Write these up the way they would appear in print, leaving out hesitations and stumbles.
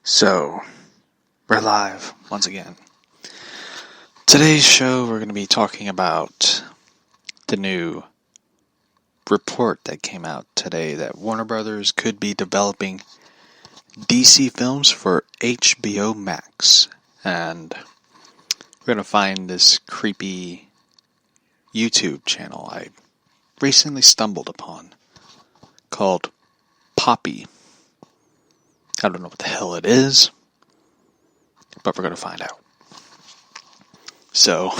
So, we're live once again. Today's show, we're going to be talking about the new report that came out today that Warner Brothers could be developing DC films for HBO Max. And we're going to find this creepy YouTube channel I recently stumbled upon called Poppy. I don't know what the hell it is, but we're going to find out. So,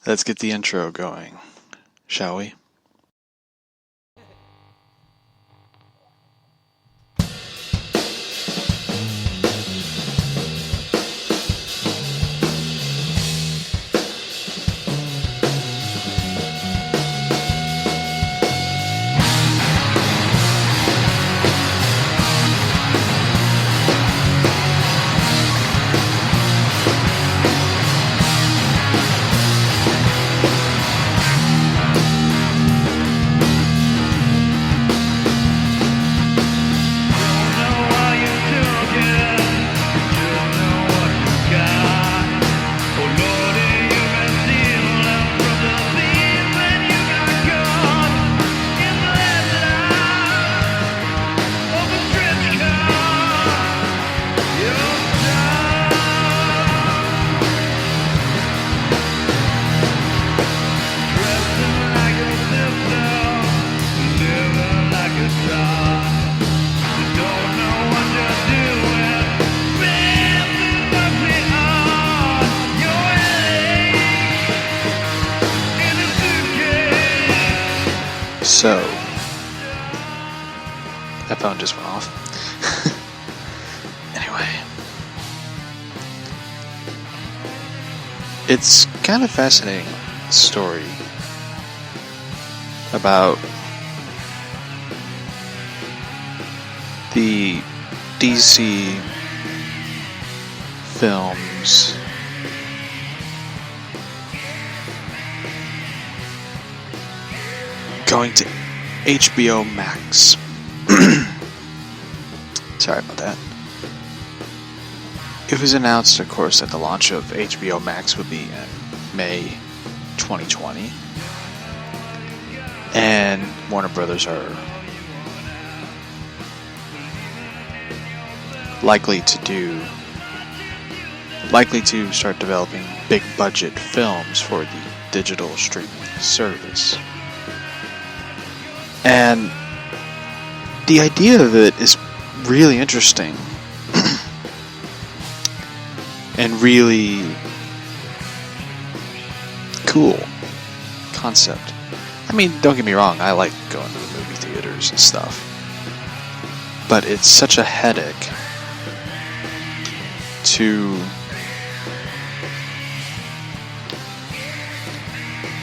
let's get the intro going, shall we? So, that phone just went off. Anyway, it's kind of fascinating story about the DC films going to HBO Max. Sorry about that. It was announced, of course, that the launch of HBO Max would be in May 2020. And Warner Brothers are likely to start developing big budget films for the digital streaming service. And the idea of it is really interesting and really cool concept. I mean, don't get me wrong, I like going to the movie theaters and stuff, but it's such a headache to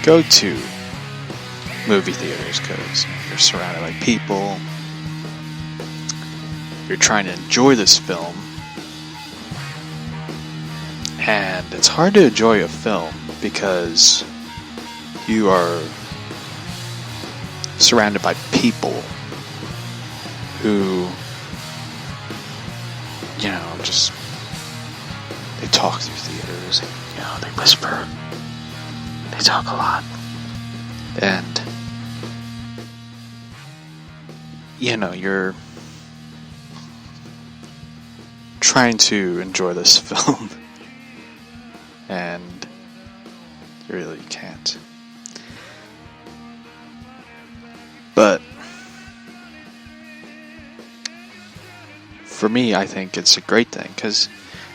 go to movie theaters because you're surrounded by people, you're trying to enjoy this film, and it's hard to enjoy a film because you are surrounded by people who, just they talk through theaters, they whisper, they talk a lot, and you're trying to enjoy this film, and you really can't. But for me, I think it's a great thing, because,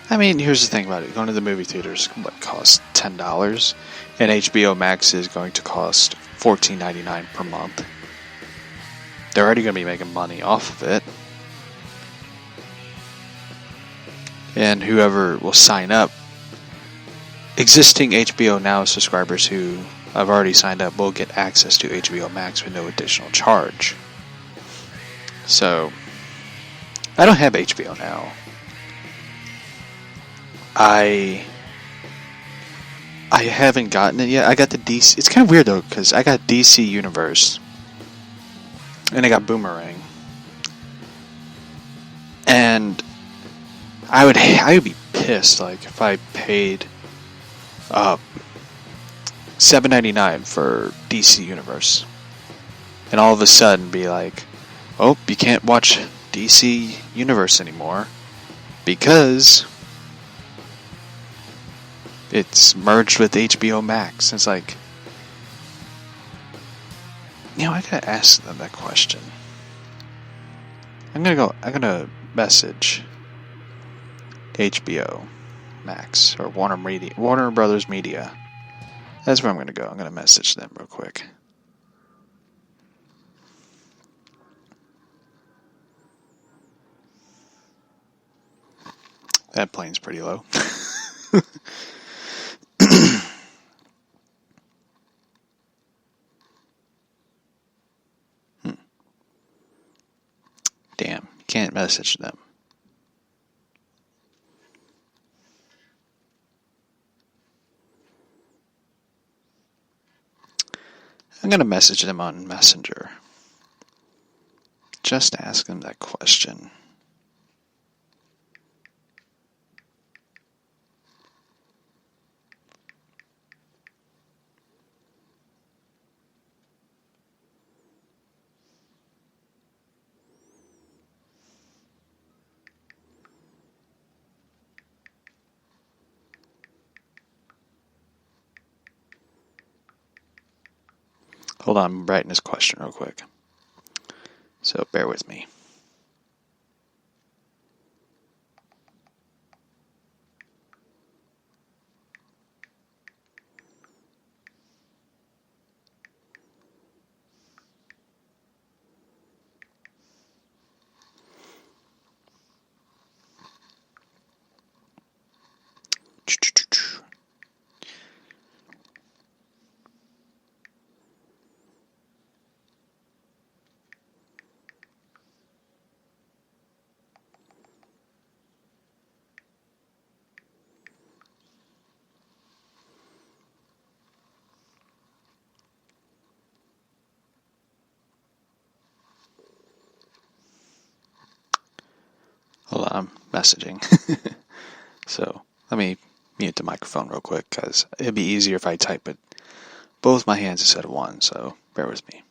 here's the thing about it. Going to the movie theaters, costs $10, and HBO Max is going to cost $14.99 per month. They're already going to be making money off of it. And whoever will sign up, existing HBO Now subscribers who have already signed up will get access to HBO Max with no additional charge. So, I don't have HBO Now. I haven't gotten it yet. I got the DC. It's kind of weird though, because I got DC Universe, and I got Boomerang, and I would be pissed like if I paid $7.99 for DC Universe, and all of a sudden be like, oh, you can't watch DC Universe anymore because it's merged with HBO Max. It's like, I gotta ask them that question. I'm gonna message HBO Max or Warner Brothers Media. That's where I'm gonna go. I'm gonna message them real quick. That plane's pretty low. Damn, you can't message them. I'm going to message them on Messenger. Just ask them that question. Hold on, I'm writing this question real quick. So bear with me. Hold on, I'm messaging. So let me mute the microphone real quick because it'd be easier if I type it both my hands instead of one, so bear with me.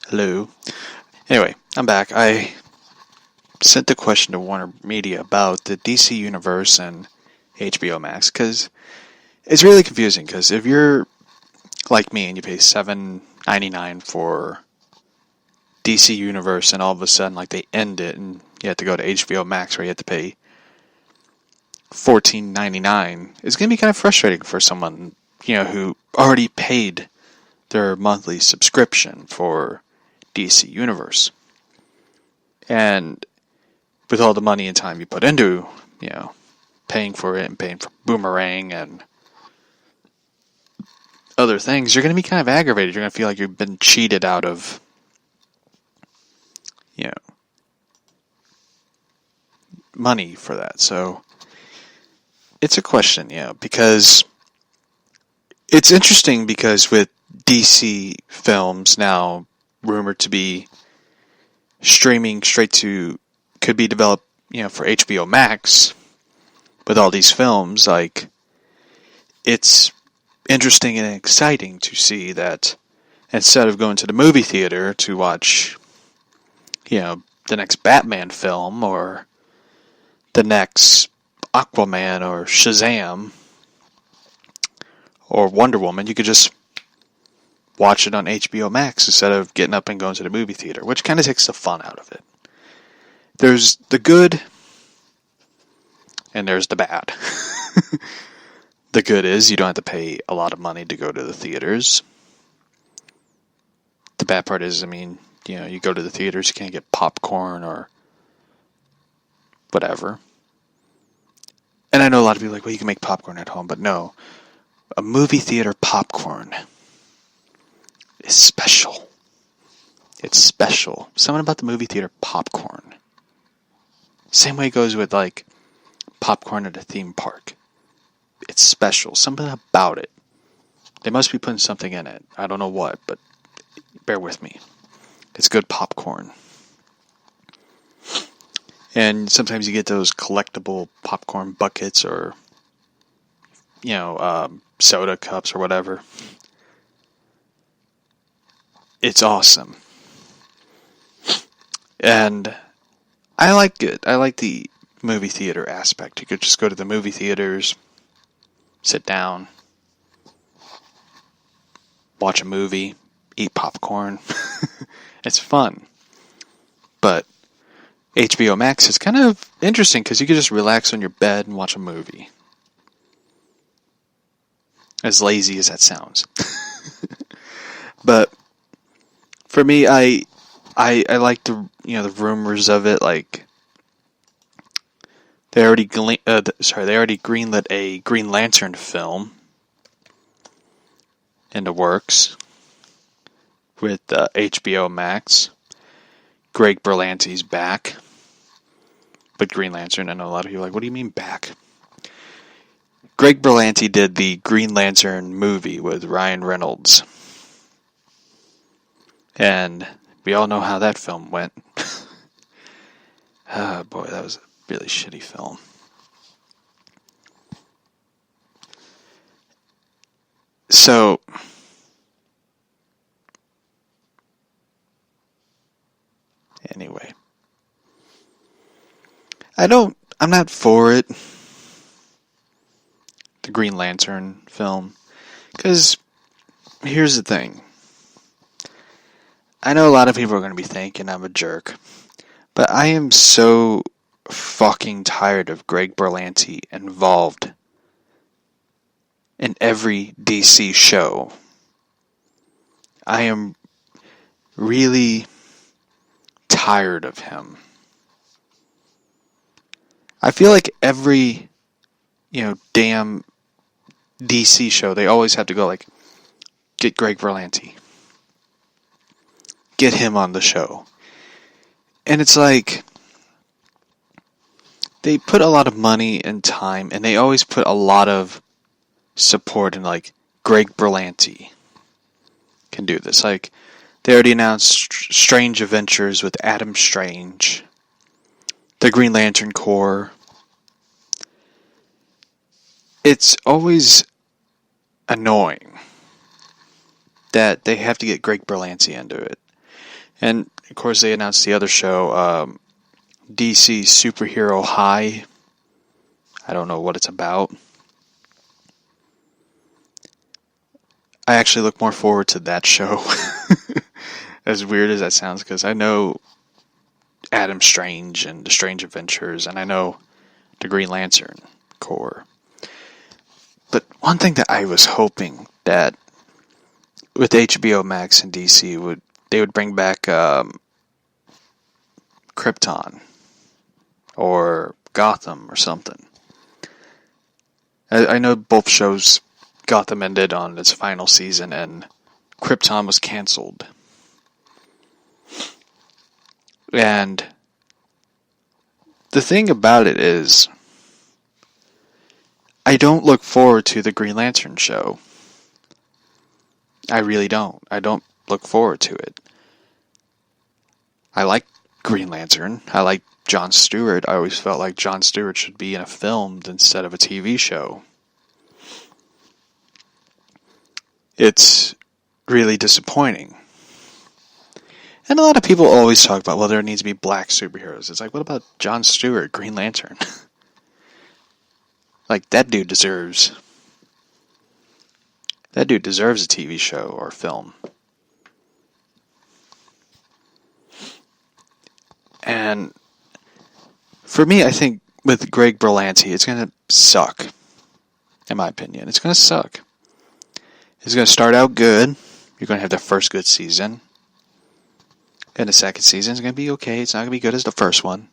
Hello. Anyway, I'm back. I sent the question to Warner Media about the DC Universe and HBO Max because it's really confusing. Because if you're like me and you pay $7.99 for DC Universe and all of a sudden like they end it and you have to go to HBO Max where you have to pay $14.99, it's gonna be kind of frustrating for someone who already paid their monthly subscription for DC Universe. And with all the money and time you put into, paying for it and paying for Boomerang and other things, you're going to be kind of aggravated. You're going to feel like you've been cheated out of, money for that. So it's a question, because it's interesting because with DC films now rumored to be streaming straight to, could be developed, for HBO Max with all these films, like, it's interesting and exciting to see that instead of going to the movie theater to watch, the next Batman film or the next Aquaman or Shazam or Wonder Woman, you could just watch it on HBO Max instead of getting up and going to the movie theater, which kind of takes the fun out of it. There's the good, and there's the bad. The good is you don't have to pay a lot of money to go to the theaters. The bad part is, you go to the theaters, you can't get popcorn or whatever. And I know a lot of people are like, well, you can make popcorn at home, but no. A movie theater popcorn is special. It's special. Something about the movie theater popcorn. Same way it goes with, like, popcorn at a theme park. It's special. Something about it. They must be putting something in it. I don't know what, but bear with me. It's good popcorn. And sometimes you get those collectible popcorn buckets or, soda cups or whatever. It's awesome. And I like it. I like the movie theater aspect. You could just go to the movie theaters, sit down, watch a movie, eat popcorn. It's fun. But HBO Max is kind of interesting because you can just relax on your bed and watch a movie. As lazy as that sounds. But for me, I like the rumors of it. Like they already greenlit a Green Lantern film in the works with HBO Max. Greg Berlanti's back. But Green Lantern, I know a lot of people are like, what do you mean back? Greg Berlanti did the Green Lantern movie with Ryan Reynolds. And we all know how that film went. Oh boy, that was a really shitty film. So, anyway. I'm not for it. The Green Lantern film. Because, here's the thing. I know a lot of people are going to be thinking I'm a jerk. But I am so fucking tired of Greg Berlanti involved in every DC show. I am really tired of him. I feel like every, damn DC show, they always have to go like, get Greg Berlanti. Get him on the show. And it's like, they put a lot of money and time, and they always put a lot of support in, like, Greg Berlanti can do this. Like, they already announced Strange Adventures with Adam Strange, the Green Lantern Corps. It's always annoying that they have to get Greg Berlanti into it. And, of course, they announced the other show, DC Superhero High. I don't know what it's about. I actually look more forward to that show. As weird as that sounds, because I know Adam Strange and the Strange Adventures, and I know the Green Lantern Corps. But one thing that I was hoping that with HBO Max and DC they would bring back Krypton or Gotham or something. I know both shows, Gotham ended on its final season and Krypton was canceled. And the thing about it is, I don't look forward to the Green Lantern show. I really don't. I don't look forward to it. I like Green Lantern. I like Jon Stewart. I always felt like Jon Stewart should be in a film instead of a TV show. It's really disappointing. And a lot of people always talk about, well, there needs to be black superheroes. It's like, what about Jon Stewart, Green Lantern? Like, that dude deserves a TV show or film. And for me, I think with Greg Berlanti, it's going to suck. In my opinion, it's going to suck. It's going to start out good. You're going to have the first good season. And the second season is going to be okay. It's not going to be good as the first one.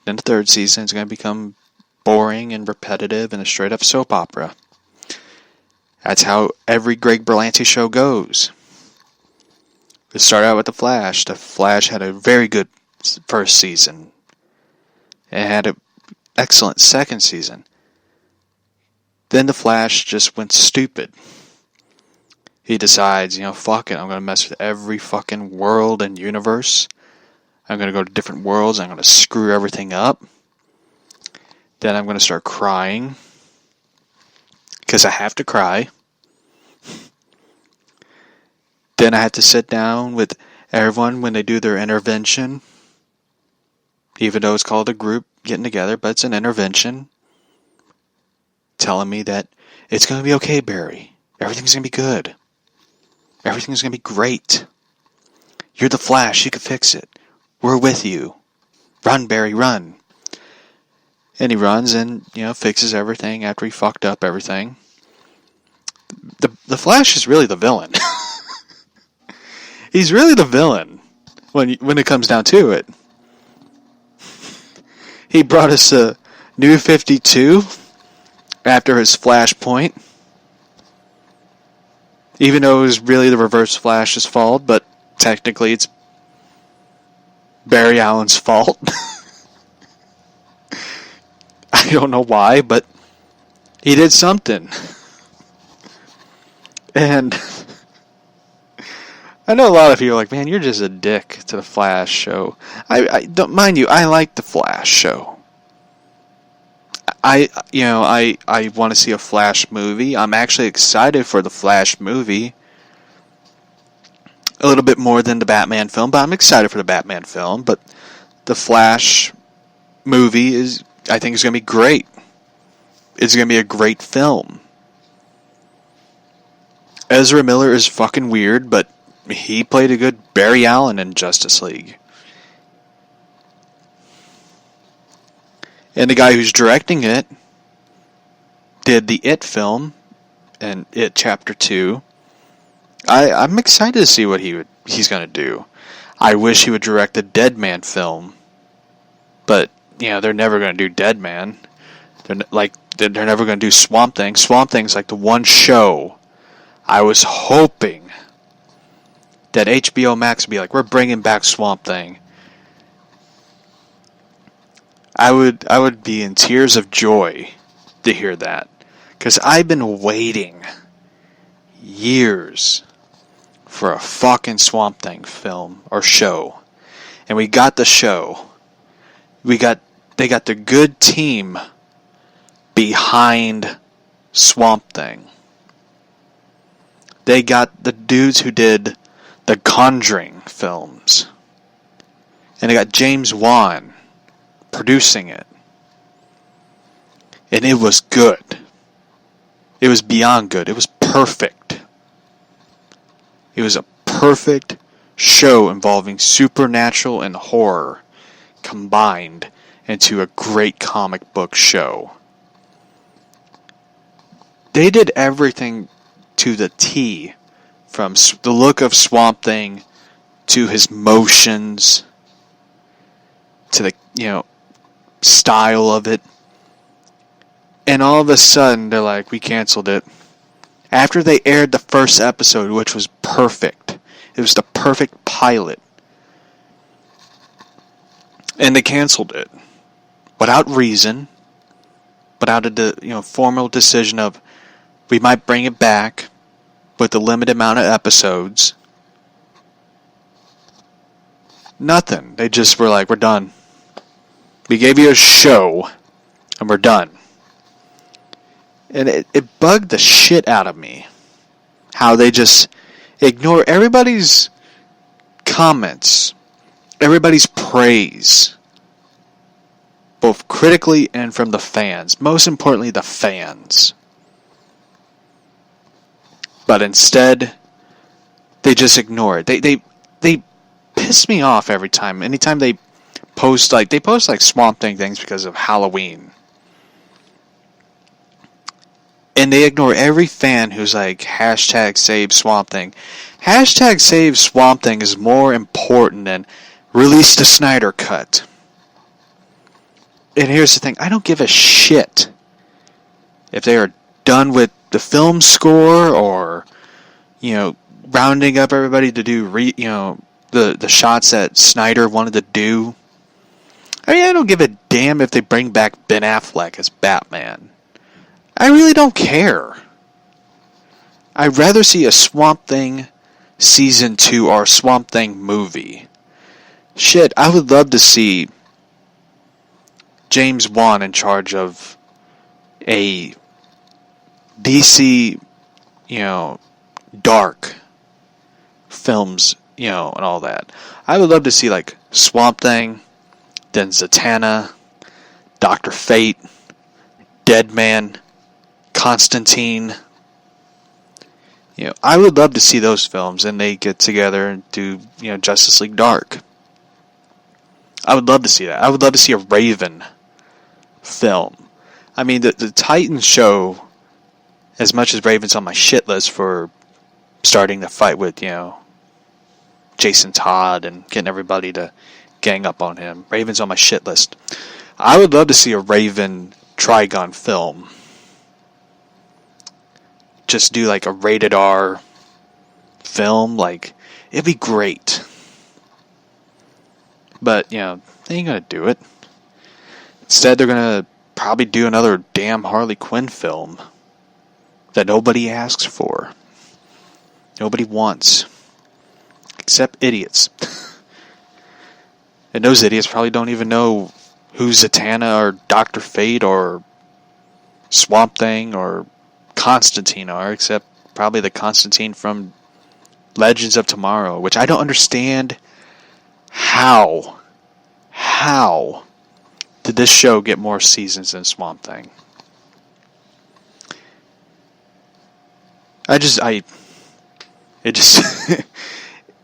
Then the third season is going to become boring and repetitive and a straight up soap opera. That's how every Greg Berlanti show goes. It started out with The Flash. The Flash had a very good first season. It had an excellent second season. Then The Flash just went stupid. He decides, fuck it, I'm going to mess with every fucking world and universe. I'm going to go to different worlds. I'm going to screw everything up. Then I'm going to start crying. Because I have to cry. Then I have to sit down with everyone when they do their intervention. Even though it's called a group getting together, but it's an intervention. Telling me that it's going to be okay, Barry. Everything's going to be good. Everything's going to be great. You're the Flash. You can fix it. We're with you. Run, Barry, run. And he runs and, fixes everything after he fucked up everything. The Flash is really the villain. He's really the villain when it comes down to it. He brought us a New 52 after his Flashpoint. Even though it was really the Reverse Flash's fault, but technically it's Barry Allen's fault. I don't know why, but he did something. And I know a lot of you are like, man, you're just a dick to the Flash show. I don't mind you. I like the Flash show. I want to see a Flash movie. I'm actually excited for the Flash movie. A little bit more than the Batman film, but I'm excited for the Batman film. But the Flash movie I think is going to be great. It's going to be a great film. Ezra Miller is fucking weird, but he played a good Barry Allen in Justice League. And the guy who's directing it did the It film and It Chapter 2. I'm excited to see what he's going to do. I wish he would direct the Dead Man film. But, they're never going to do Dead Man. They're never going to do Swamp Thing. Swamp Thing's like the one show I was hoping that HBO Max would be like, we're bringing back Swamp Thing. I would be in tears of joy to hear that. Because I've been waiting years for a fucking Swamp Thing film or show. And we got the show. They got the good team behind Swamp Thing. They got the dudes who did the Conjuring films. And they got James Wan producing it. And it was good. It was beyond good. It was perfect. It was a perfect show involving supernatural and horror combined into a great comic book show. They did everything to the T, from the look of Swamp Thing to his motions to the style of it. And all of a sudden they're like, we canceled it. After they aired the first episode, which was perfect. It was the perfect pilot. And they canceled it. Without reason. Without a formal decision of, we might bring it back with a limited amount of episodes. Nothing. They just were like, we're done. We gave you a show, and we're done. And it bugged the shit out of me. How they just ignore everybody's comments. Everybody's praise. both critically and from the fans. Most importantly, the fans. But instead, they just ignore it. They piss me off every time. Anytime they post like Swamp Thing things because of Halloween. And they ignore every fan who's like, hashtag save Swamp Thing. Hashtag save Swamp Thing is more important than release the Snyder Cut. And here's the thing, I don't give a shit if they are done with the film score or, rounding up everybody to do, the shots that Snyder wanted to do. I mean, I don't give a damn if they bring back Ben Affleck as Batman. I really don't care. I'd rather see a Swamp Thing Season 2 or a Swamp Thing movie. Shit, I would love to see James Wan in charge of a DC, dark films, and all that. I would love to see like Swamp Thing, then Zatanna, Dr. Fate, Deadman, Constantine. I would love to see those films, and they get together and do, Justice League Dark. I would love to see that. I would love to see a Raven film. I mean, the Titans show, as much as Raven's on my shit list for starting the fight with, Jason Todd and getting everybody to gang up on him. Raven's on my shit list. I would love to see a Raven Trigon film. Just do like a rated R film. Like, it'd be great. But, they ain't gonna do it. Instead, they're gonna probably do another damn Harley Quinn film that nobody asks for. Nobody wants. Except idiots. And those idiots probably don't even know who Zatanna or Dr. Fate or Swamp Thing or Constantine are, except probably the Constantine from Legends of Tomorrow, which I don't understand how did this show get more seasons than Swamp Thing?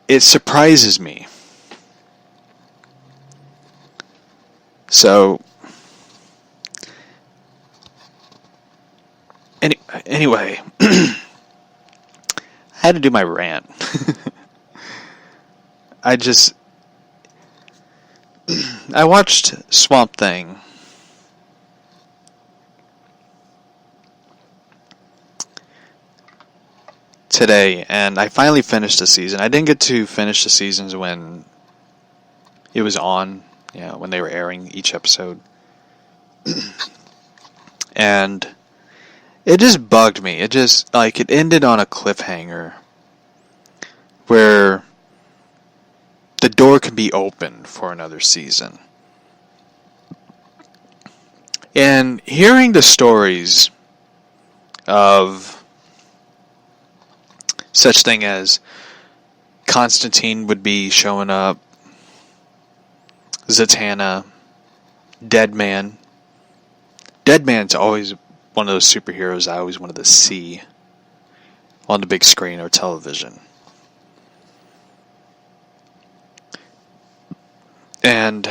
It surprises me. So, anyway, I had to do my rant. I watched Swamp Thing today, and I finally finished the season. I didn't get to finish the seasons when it was on, when they were airing each episode. And it just bugged me. It just, it ended on a cliffhanger where the door can be open for another season. And hearing the stories of such thing as Constantine would be showing up, Zatanna, Deadman. Deadman's always one of those superheroes I always wanted to see on the big screen or television. And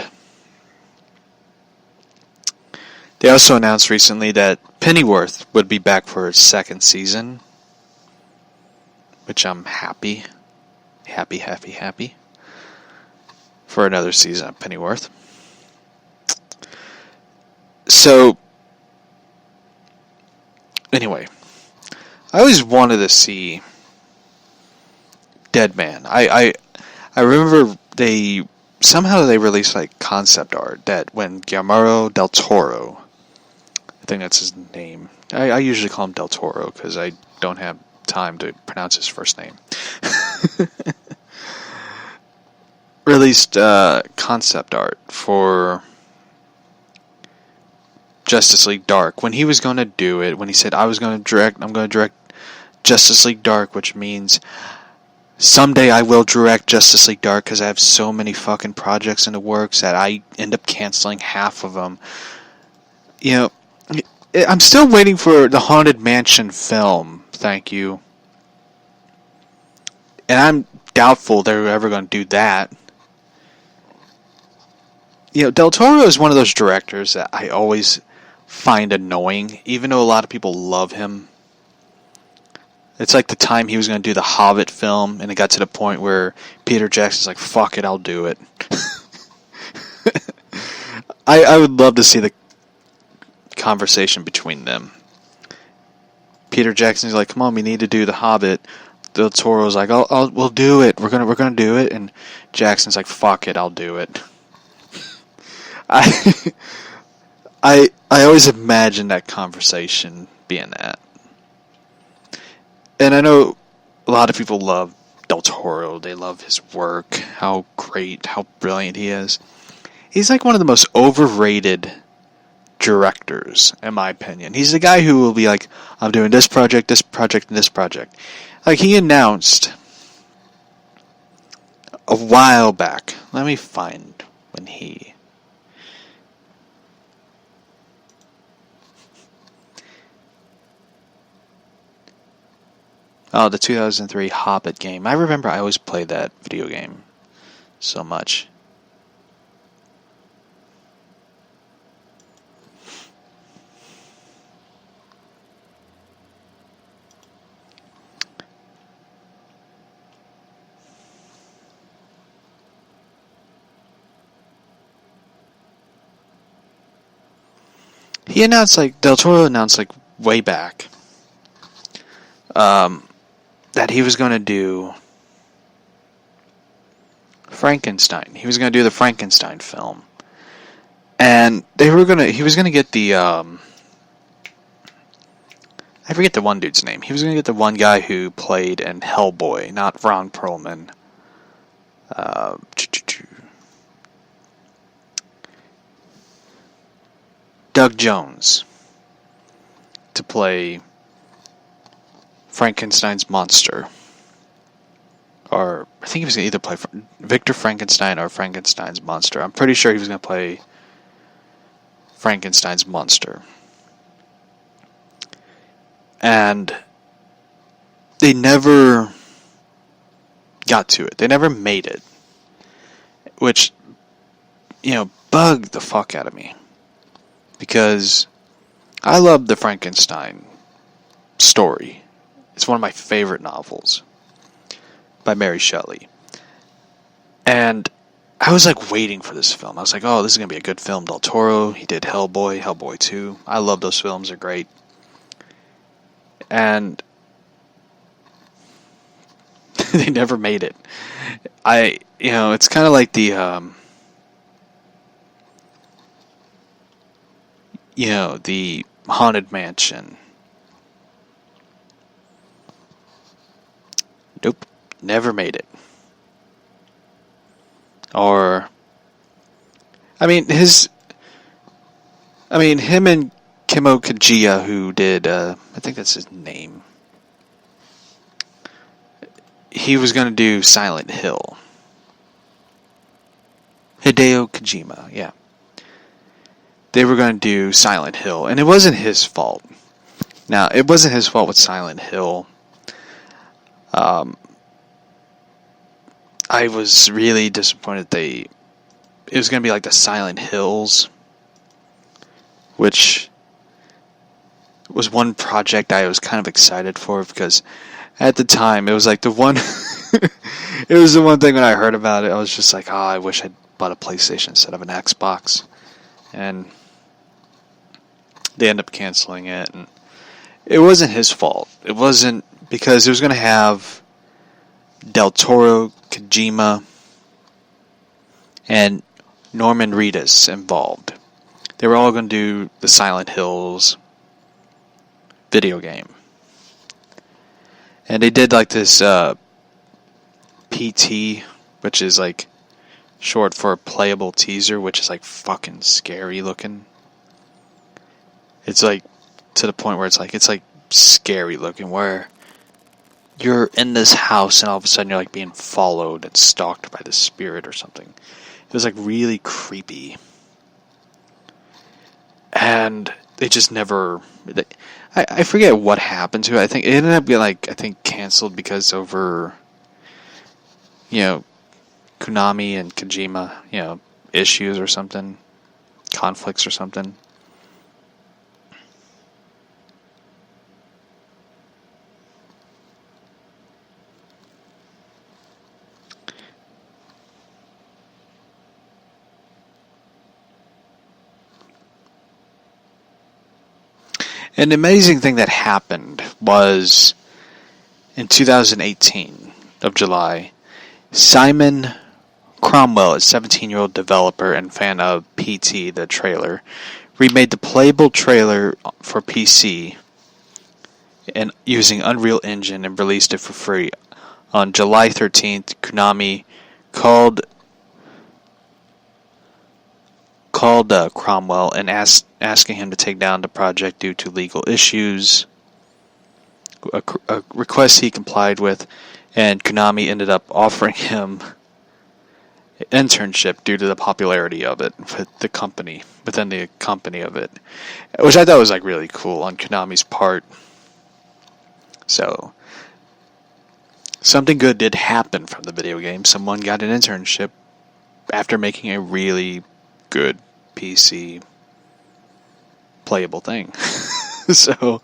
they also announced recently that Pennyworth would be back for its second season, which I'm happy for another season of Pennyworth. So, anyway, I always wanted to see Deadman. I remember they released concept art that when Guillermo del Toro, I think that's his name. I usually call him Del Toro because I don't have time to pronounce his first name. Released concept art for Justice League Dark. When he was going to do it, when he said I'm going to direct Justice League Dark, which means Someday I will direct Justice League Dark because I have so many fucking projects in the works that I end up canceling half of them. I'm still waiting for the Haunted Mansion film. Thank you. And I'm doubtful they're ever going to do that. Del Toro is one of those directors that I always find annoying, even though a lot of people love him. It's like the time he was going to do the Hobbit film, and it got to the point where Peter Jackson's like, fuck it, I'll do it. I would love to see the conversation between them. Peter Jackson's like, come on, we need to do the Hobbit. Del Toro's like, we'll do it. We're gonna do it. And Jackson's like, fuck it, I'll do it. I always imagine that conversation being that. And I know a lot of people love Del Toro. They love his work, how great, how brilliant he is. He's like one of the most overrated directors, in my opinion. He's the guy who will be like, I'm doing this project, and this project. Like, he announced a while back. Let me find when he... Oh, the 2003 Hobbit game. I remember I always played that video game so much. Del Toro announced, way back, that he was going to do Frankenstein. He was going to do the Frankenstein film. And he was going to get the, I forget the one dude's name. He was going to get the one guy who played in Hellboy, not Ron Perlman. Doug Jones to play Frankenstein's monster. Or I think he was going to either play Victor Frankenstein or Frankenstein's monster. I'm pretty sure he was going to play Frankenstein's monster. And they never got to it. They never made it. Which, bugged the fuck out of me. Because I love the Frankenstein story. It's one of my favorite novels by Mary Shelley. And I was waiting for this film. I was like, oh, this is going to be a good film. Del Toro, he did Hellboy, Hellboy 2. I love those films. They're great. And they never made it. It's kind of like the, the Haunted Mansion. Nope, never made it. Or, him and Kimo Kajiya, who did, I think that's his name. He was going to do Silent Hill. Hideo Kojima, yeah. They were going to do Silent Hill, and it wasn't his fault. Now, it wasn't his fault with Silent Hill. I was really disappointed it was going to be like the Silent Hills, which was one project I was kind of excited for, because at the time, it was like the one, it was the one thing when I heard about it, I was just like, oh, I wish I'd bought a PlayStation instead of an Xbox. And they ended up canceling it, and it wasn't his fault. It wasn't, because it was going to have Del Toro, Kojima, and Norman Reedus involved. They were all going to do the Silent Hills video game. And they did this PT, which is short for playable teaser, which is fucking scary looking. It's to the point where it's scary looking, where you're in this house and all of a sudden you're like being followed and stalked by this spirit or something. It was like really creepy. And they just never... I forget what happened to it. I think it ended up being canceled because over, Konami and Kojima, issues or something. Conflicts or something. An amazing thing that happened was in 2018 of July, Simon Cromwell, a 17-year-old developer and fan of PT, the trailer, remade the playable trailer for PC and using Unreal Engine and released it for free. On July 13th, Konami called Cromwell and asking him to take down the project due to legal issues, a request he complied with, and Konami ended up offering him an internship due to the popularity of it within the company of it, which I thought was really cool on Konami's part. So, something good did happen from the video game. Someone got an internship after making a really good PC playable thing. So,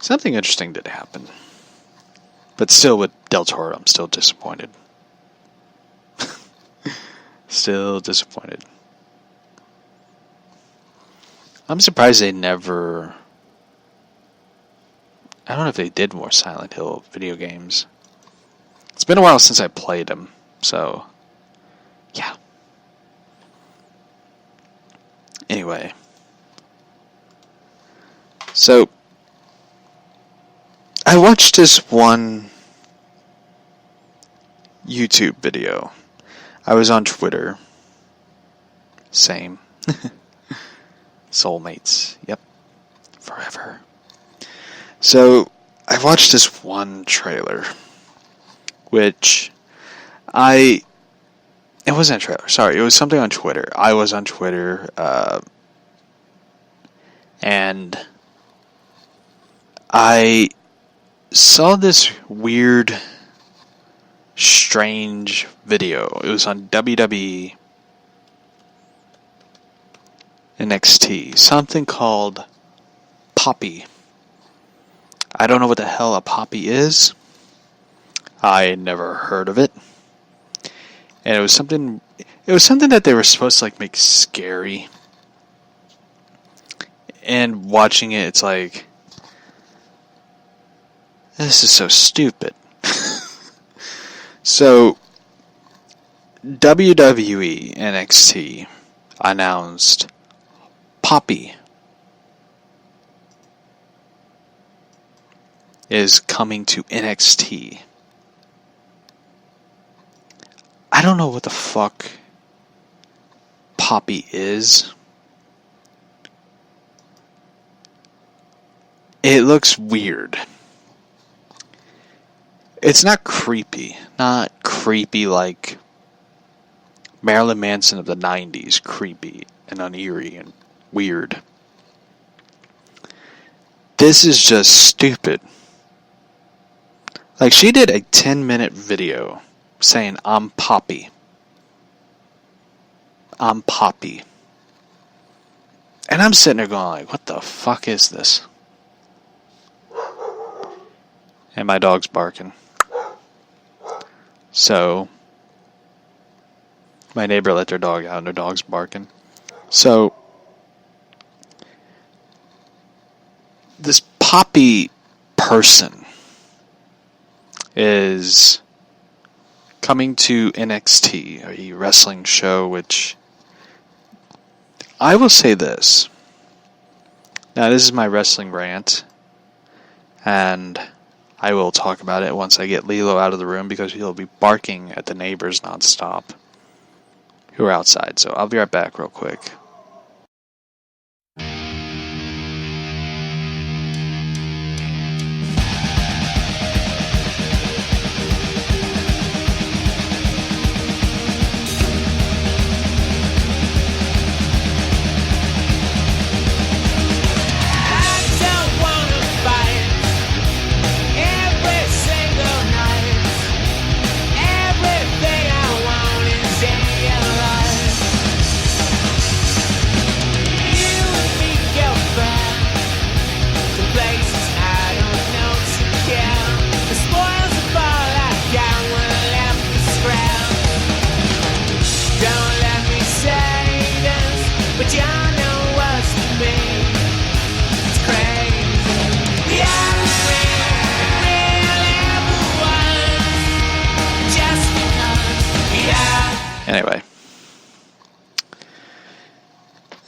something interesting did happen. But still, with Del Toro, I'm still disappointed. Still disappointed. I'm surprised they never... I don't know if they did more Silent Hill video games. It's been a while since I played them, so... yeah. Anyway. So... I watched this one YouTube video. I was on Twitter. Same. Soulmates. Yep. Forever. So, I watched this one trailer, which it wasn't a trailer, sorry, it was something on Twitter. I was on Twitter, and I saw this weird, strange video. It was on WWE NXT, something called Poppy. I don't know what the hell a Poppy is. I never heard of it. And it was something that they were supposed to make scary. And watching it, it's like, this is so stupid. So, WWE NXT announced Poppy is coming to NXT. I don't know what the fuck Poppy is. It looks weird. It's not creepy. Not creepy like Marilyn Manson of the 90s. Creepy and uneery and weird. This is just stupid. She did a 10-minute video saying, I'm Poppy. I'm Poppy. And I'm sitting there going what the fuck is this? And my dog's barking. So, my neighbor let their dog out and their dog's barking. So, this Poppy person is coming to NXT, a wrestling show, which I will say this. Now, this is my wrestling rant, and I will talk about it once I get Lilo out of the room because he'll be barking at the neighbors nonstop who are outside. So I'll be right back real quick.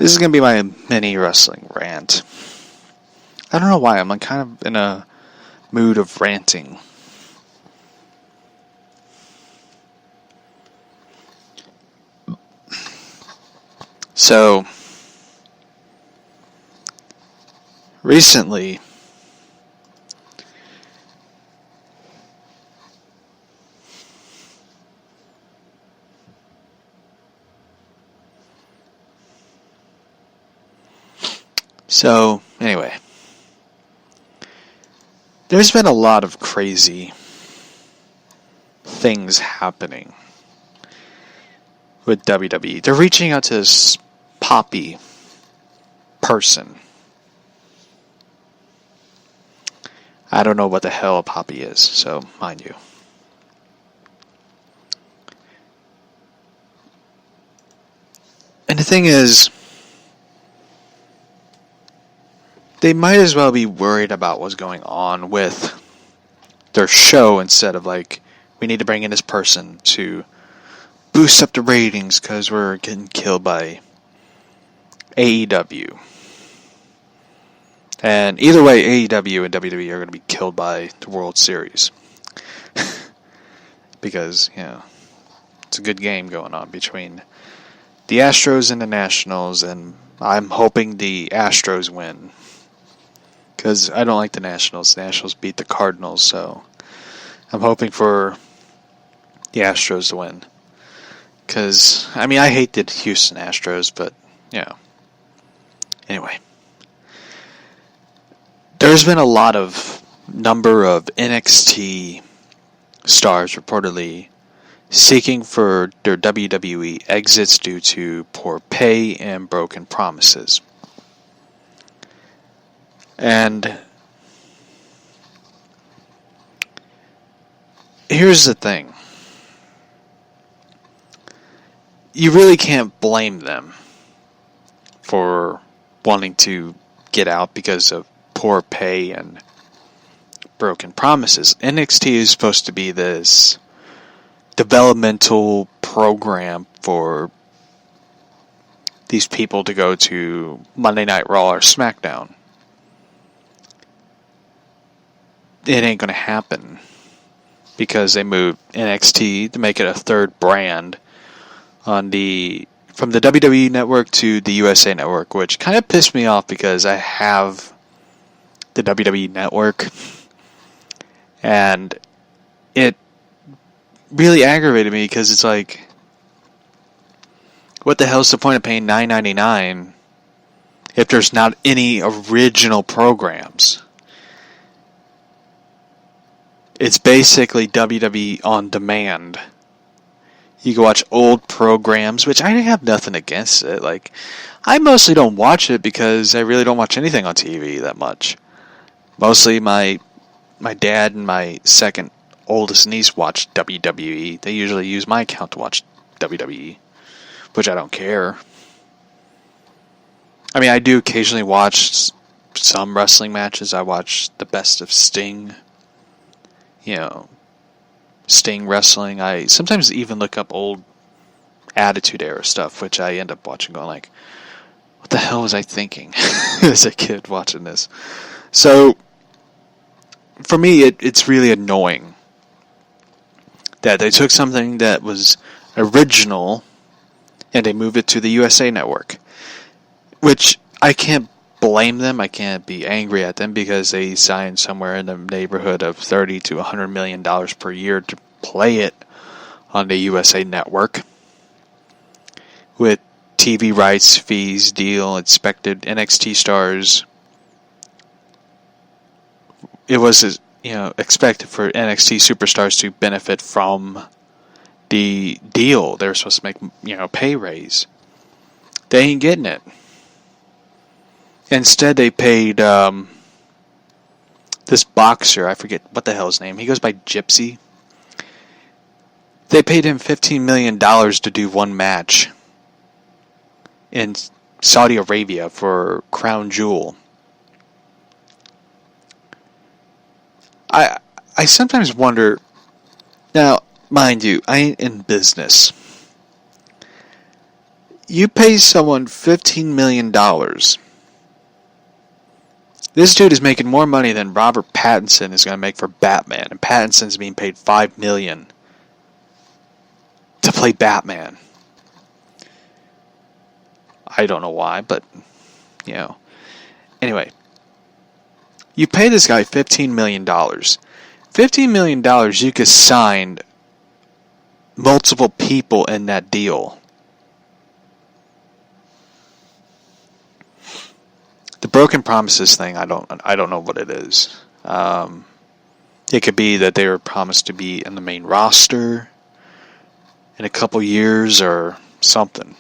This is going to be my mini wrestling rant. I don't know why, I'm kind of in a mood of ranting. So, recently, anyway, there's been a lot of crazy things happening with WWE. They're reaching out to this Poppy person. I don't know what the hell a Poppy is, so mind you. And the thing is, they might as well be worried about what's going on with their show instead of we need to bring in this person to boost up the ratings because we're getting killed by AEW. And either way, AEW and WWE are going to be killed by the World Series. Because, it's a good game going on between the Astros and the Nationals, and I'm hoping the Astros win. Because I don't like the Nationals. The Nationals beat the Cardinals, so I'm hoping for the Astros to win. Because, I hate the Houston Astros, but, Anyway. There's been a lot of number of NXT stars reportedly seeking for their WWE exits due to poor pay and broken promises. And here's the thing. You really can't blame them for wanting to get out because of poor pay and broken promises. NXT is supposed to be this developmental program for these people to go to Monday Night Raw or SmackDown. It ain't going to happen because they moved NXT to make it a third brand from the WWE Network to the USA Network, which kind of pissed me off because I have the WWE Network, and it really aggravated me because it's what the hell's the point of paying $9.99 if there's not any original programs? It's basically WWE on demand. You can watch old programs, which I have nothing against it. I mostly don't watch it because I really don't watch anything on TV that much. Mostly my dad and my second oldest niece watch WWE. They usually use my account to watch WWE, which I don't care. I do occasionally watch some wrestling matches. I watch the best of Sting. Sting wrestling. I sometimes even look up old Attitude Era stuff, which I end up watching going what the hell was I thinking as a kid watching this? So, for me, it's really annoying that they took something that was original and they moved it to the USA Network, which I can't blame them. I can't be angry at them because they signed somewhere in the neighborhood of $30 to $100 million per year to play it on the USA Network with TV rights, fees, deal, expected NXT stars. It was expected for NXT superstars to benefit from the deal. They were supposed to make pay raise. They ain't getting it. Instead, they paid this boxer, I forget what the hell his name. He goes by Gypsy. They paid him $15 million to do one match in Saudi Arabia for Crown Jewel. I sometimes wonder, now, mind you, I ain't in business. You pay someone $15 million. This dude is making more money than Robert Pattinson is going to make for Batman. And Pattinson's being paid $5 million to play Batman. I don't know why, but, you know. Anyway. You pay this guy $15 million. $15 million, you could sign multiple people in that deal. The broken promises thing, I don't know what it is. It could be that they were promised to be in the main roster in a couple years or something.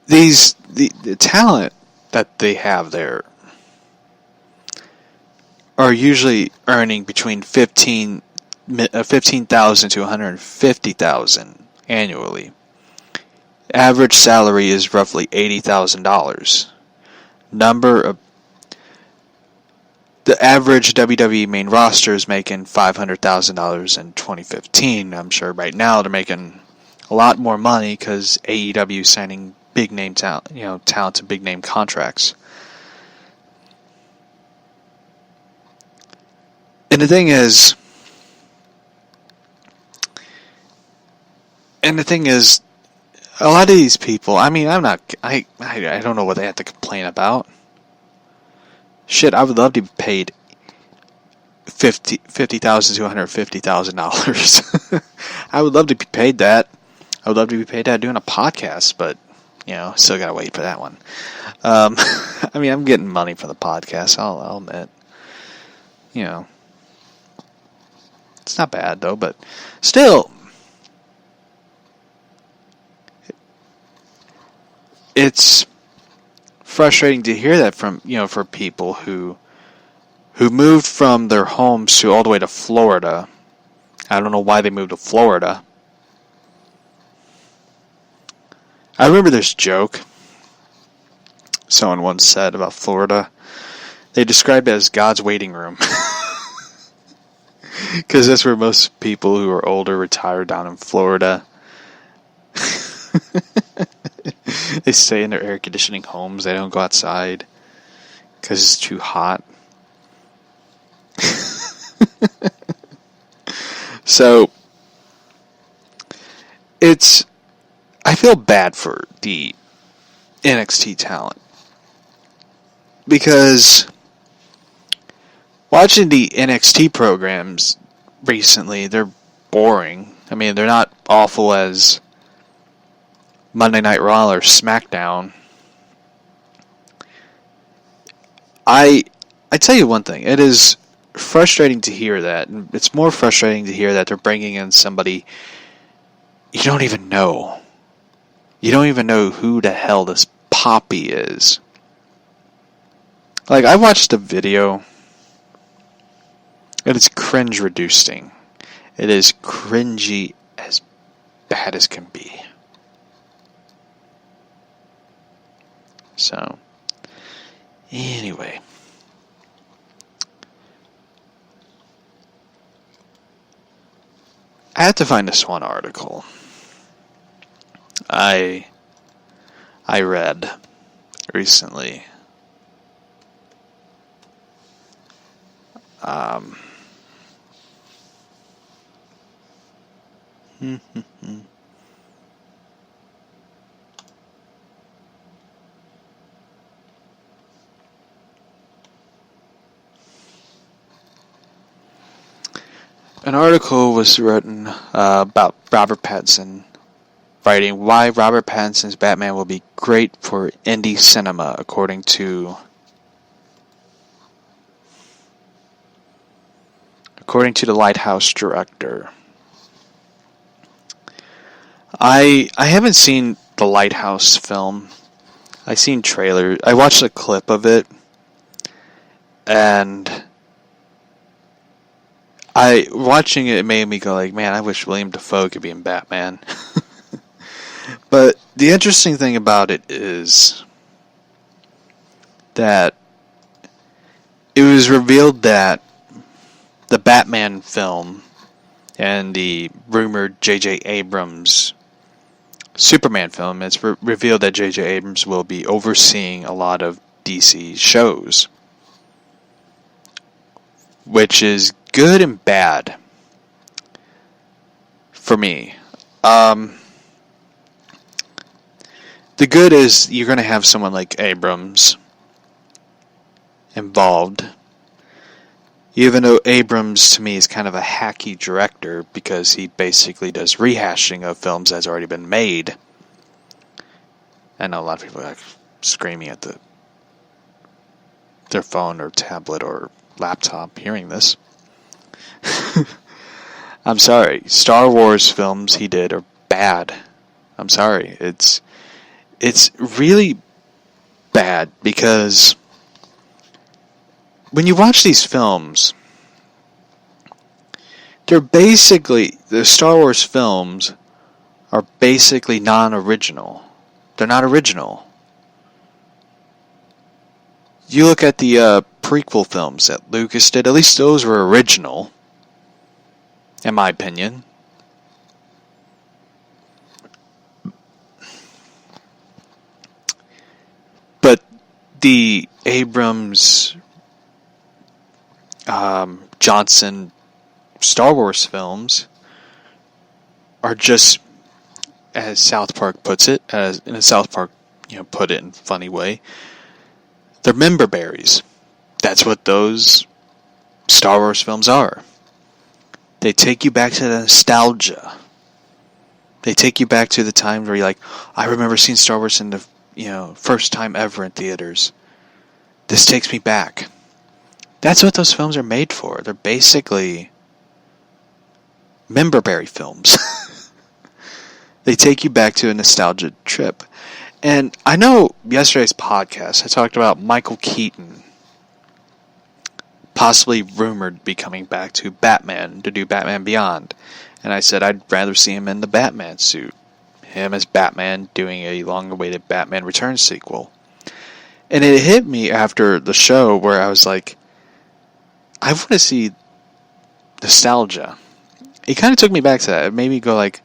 The talent that they have there are usually earning between $15,000 to $150,000 annually. Average salary is roughly $80,000. The average WWE main roster is making $500,000 in 2015. I'm sure right now they're making a lot more money because AEW is signing big name talent, talent to big name contracts. And the thing is, a lot of these people, I don't know what they have to complain about. Shit, I would love to be paid $50,000 to $150,000. I would love to be paid that. I would love to be paid that doing a podcast, but still gotta wait for that one. I'm getting money for the podcast. I'll admit. It's not bad though, but still, it's frustrating to hear that from for people who moved from their homes to all the way to Florida. I don't know why they moved to Florida. I remember this joke someone once said about Florida. They described it as God's waiting room. Because that's where most people who are older retire down in Florida. They stay in their air conditioning homes. They don't go outside because it's too hot. So, I feel bad for the NXT talent. Because watching the NXT programs recently, they're boring. I mean, they're not awful as Monday Night Raw or SmackDown. I tell you one thing. It is frustrating to hear that. It's more frustrating to hear that they're bringing in somebody you don't even know. You don't even know who the hell this Poppy is. Like, I watched a video, and it's cringe-reducing. It is cringy as bad as can be. So, anyway. I had to find this one article I read recently. An article was written about Robert Pattinson, writing why Robert Pattinson's Batman will be great for indie cinema, according to the Lighthouse director. I haven't seen the Lighthouse film. I seen trailers. I watched a clip of it, and watching it made me go like, man, I wish William Dafoe could be in Batman. But the interesting thing about it is that it was revealed that the Batman film and the rumored J.J. Abrams Superman film, it's revealed that J.J. Abrams will be overseeing a lot of DC shows, which is good and bad for me. The good is you're going to have someone like Abrams involved, even though Abrams to me is kind of a hacky director because he basically does rehashing of films that's already been made. I know a lot of people are screaming at their phone or tablet or laptop hearing this. I'm sorry. Star Wars films he did are bad. I'm sorry. It's really bad because when you watch these films, the Star Wars films are basically non-original. They're not original. You look at the prequel films that Lucas did, at least those were original, in my opinion. But the Abrams, Johnson Star Wars films are just, as South Park puts it, South Park put it in a funny way, they're member berries. That's what those Star Wars films are. They take you back to the nostalgia. They take you back to the time where you're like, I remember seeing Star Wars in the first time ever in theaters. This takes me back. That's what those films are made for. They're basically member berry films. They take you back to a nostalgia trip. And I know yesterday's podcast, I talked about Michael Keaton possibly rumored to be coming back to Batman to do Batman Beyond. And I said I'd rather see him in the Batman suit. Him as Batman doing a long-awaited Batman Returns sequel. And it hit me after the show where I was like, I want to see nostalgia. It kind of took me back to that. It made me go like,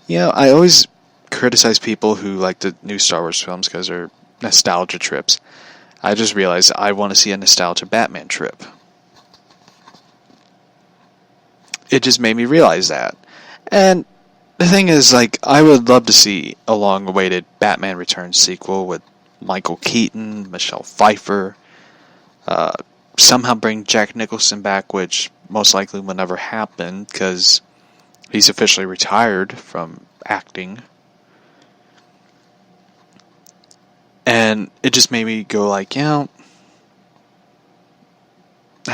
I always criticize people who like the new Star Wars films because they're nostalgia trips. I just realized I want to see a nostalgia Batman trip. It just made me realize that. And the thing is, I would love to see a long-awaited Batman Returns sequel with Michael Keaton, Michelle Pfeiffer, somehow bring Jack Nicholson back, which most likely will never happen because he's officially retired from acting. And it just made me go I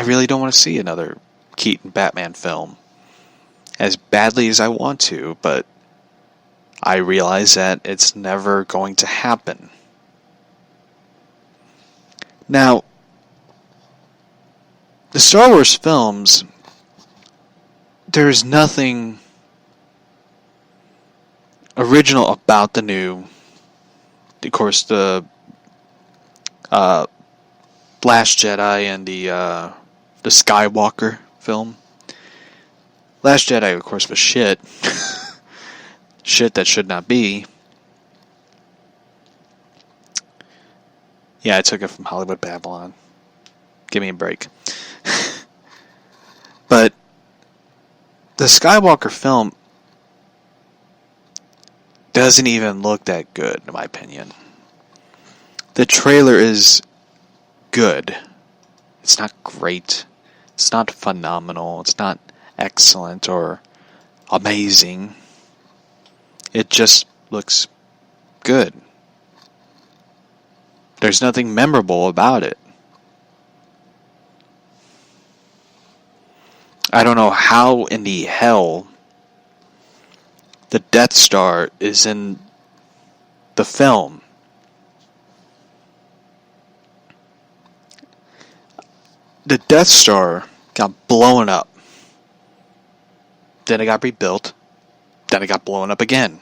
really don't want to see another Keaton Batman film as badly as I want to, but I realize that it's never going to happen. Now, the Star Wars films, there's nothing original about the new. Of course, the Last Jedi and the Skywalker film. Last Jedi, of course, was shit. Shit that should not be. Yeah, I took it from Hollywood Babylon. Give me a break. But the Skywalker film doesn't even look that good, in my opinion. The trailer is good. It's not great. It's not phenomenal. It's not excellent or amazing. It just looks good. There's nothing memorable about it. I don't know how in the hell the Death Star is in the film. The Death Star got blown up. Then it got rebuilt. Then it got blown up again.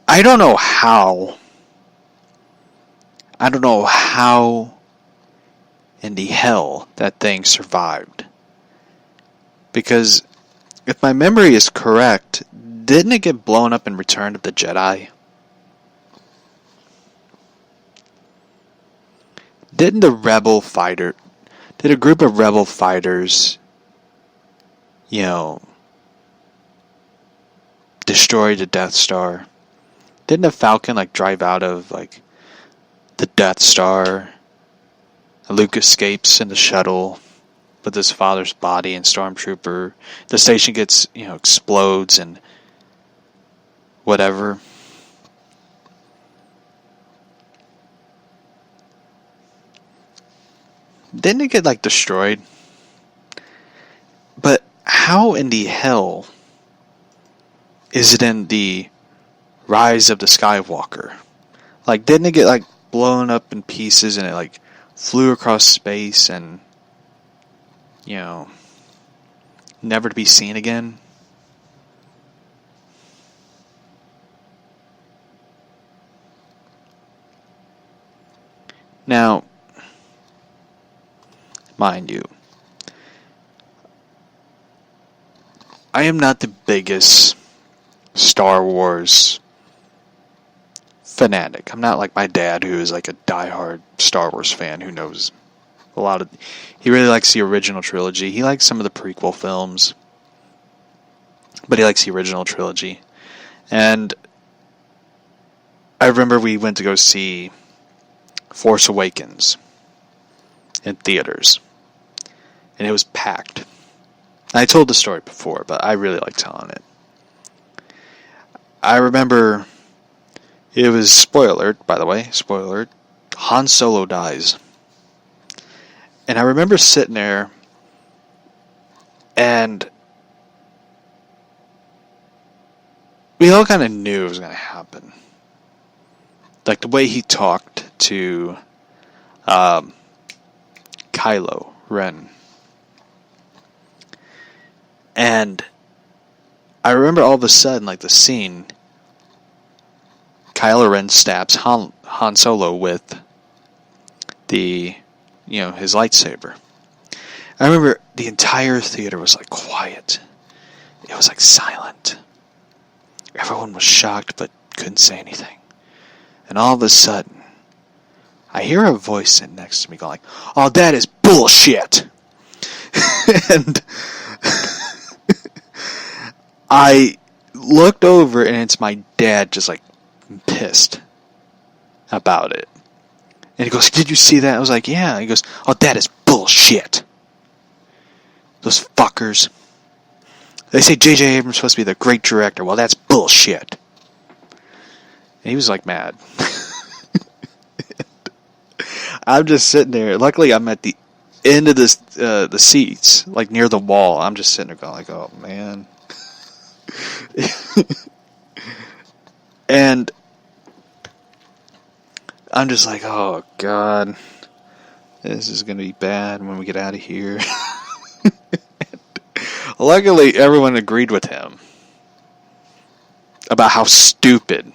I don't know how in the hell that thing survived. Because if my memory is correct, didn't it get blown up in Return of the Jedi? Didn't a group of rebel fighters, destroy the Death Star? Didn't a Falcon, drive out of, the Death Star? And Luke escapes in the shuttle with his father's body and Stormtrooper. The station gets, explodes and whatever. Didn't it get, destroyed? But how in the hell is it in the Rise of the Skywalker? Didn't it get, blown up in pieces and it, flew across space and, never to be seen again? Now, mind you, I am not the biggest Star Wars fanatic. I'm not like my dad, who is a diehard Star Wars fan who knows a lot of... He really likes the original trilogy. He likes some of the prequel films, but he likes the original trilogy. And I remember we went to go see Force Awakens in theaters, and it was packed. I told the story before, but I really like telling it. I remember it was, spoiler alert, by the way, spoiler alert, Han Solo dies. And I remember sitting there, and we all kind of knew it was going to happen. The way he talked to Kylo Ren. And I remember all of a sudden, the scene, Kylo Ren stabs Han Solo with the, his lightsaber. I remember the entire theater was quiet. It was silent. Everyone was shocked but couldn't say anything. And all of a sudden, I hear a voice sitting next to me going "Oh, that is bullshit." And I looked over, and it's my dad just pissed about it. And he goes, "Did you see that?" I was like, "Yeah." He goes, "Oh, that is bullshit. Those fuckers. They say J.J. Abrams is supposed to be the great director. Well, that's bullshit." And he was mad. I'm just sitting there. Luckily, I'm at the end of the seats, near the wall. I'm just sitting there going "Oh, man." And I'm just "Oh, God. This is going to be bad when we get out of here." Luckily, everyone agreed with him about how stupid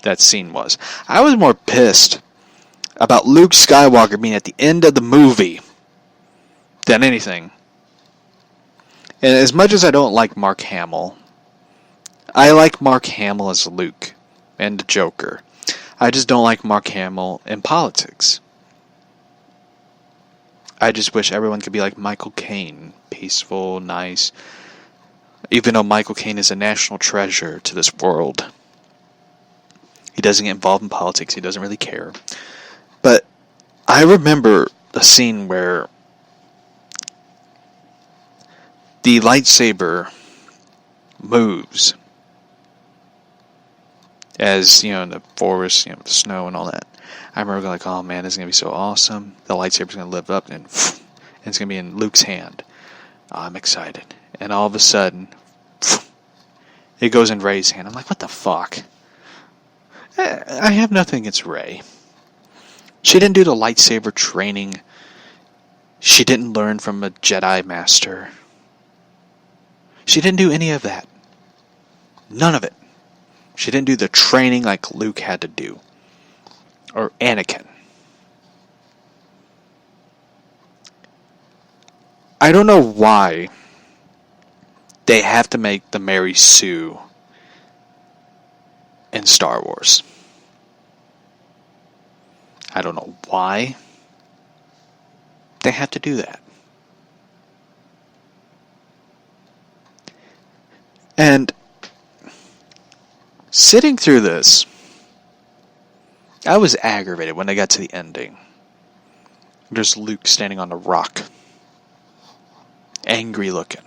that scene was. I was more pissed about Luke Skywalker being at the end of the movie than anything. And as much as I don't like Mark Hamill, I like Mark Hamill as Luke and the Joker. I just don't like Mark Hamill in politics. I just wish everyone could be like Michael Caine. Peaceful, nice. Even though Michael Caine is a national treasure to this world. He doesn't get involved in politics. He doesn't really care. But I remember a scene where the lightsaber moves as, in the forest, the snow and all that. I remember going "Oh man, this is going to be so awesome. The lightsaber's going to live up and it's going to be in Luke's hand. Oh, I'm excited." And all of a sudden, it goes in Rey's hand. I'm like, what the fuck? I have nothing against Rey. She didn't do the lightsaber training. She didn't learn from a Jedi master. She didn't do any of that. None of it. She didn't do the training like Luke had to do. Or Anakin. I don't know why they have to make the Mary Sue in Star Wars. I don't know why they have to do that. And sitting through this, I was aggravated when I got to the ending. There's Luke standing on a rock, angry looking.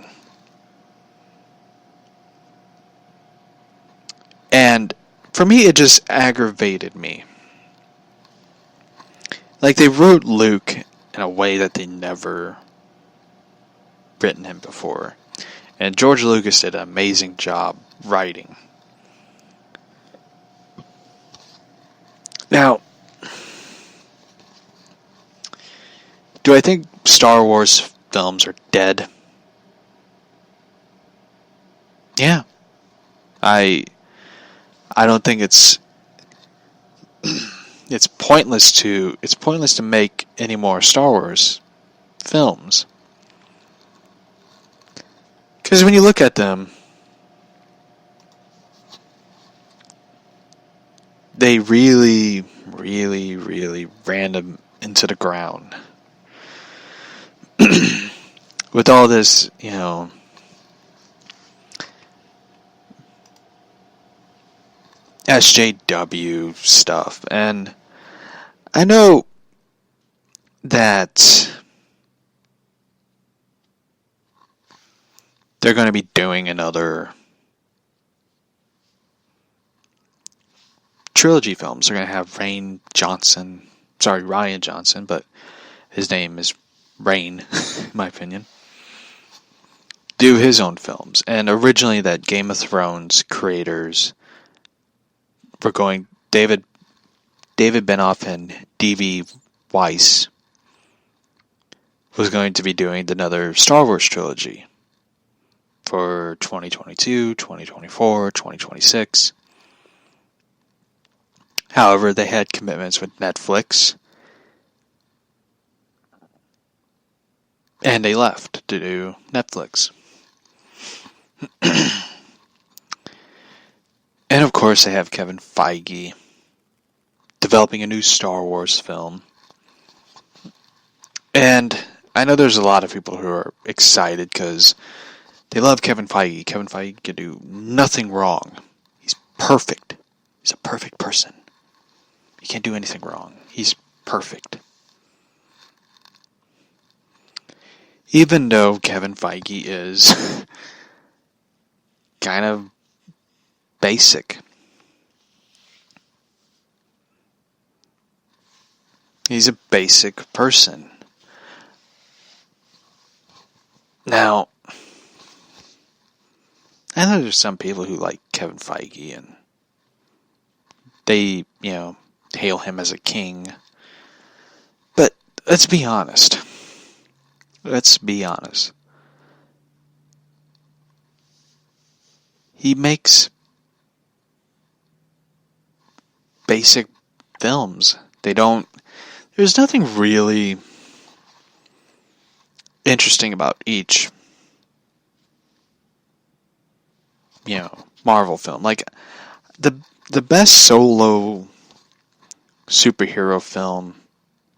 And for me, it just aggravated me. Like, they wrote Luke in a way that they never written him before. And George Lucas did an amazing job writing. Now, do I think Star Wars films are dead? Yeah. I don't think it's pointless to make any more Star Wars films. Because when you look at them, they really, really, really ran them into the ground. With all this, SJW stuff. And I know that they're going to be doing another trilogy films. They're going to have Ryan Johnson, but his name is Rain, in my opinion, do his own films. And originally that Game of Thrones creators were going, David Benioff and D.B. Weiss was going to be doing another Star Wars trilogy for 2022, 2024, 2026. However, they had commitments with Netflix, and they left to do Netflix. And of course, they have Kevin Feige developing a new Star Wars film. And I know there's a lot of people who are excited because they love Kevin Feige. Kevin Feige can do nothing wrong. He's perfect. He's a perfect person. He can't do anything wrong. He's perfect. Even though Kevin Feige is kind of basic. He's a basic person. Now, I know there's some people who like Kevin Feige and they, hail him as a king. But let's be honest. He makes basic films. There's nothing really interesting about each, Marvel film. Like, the best solo superhero film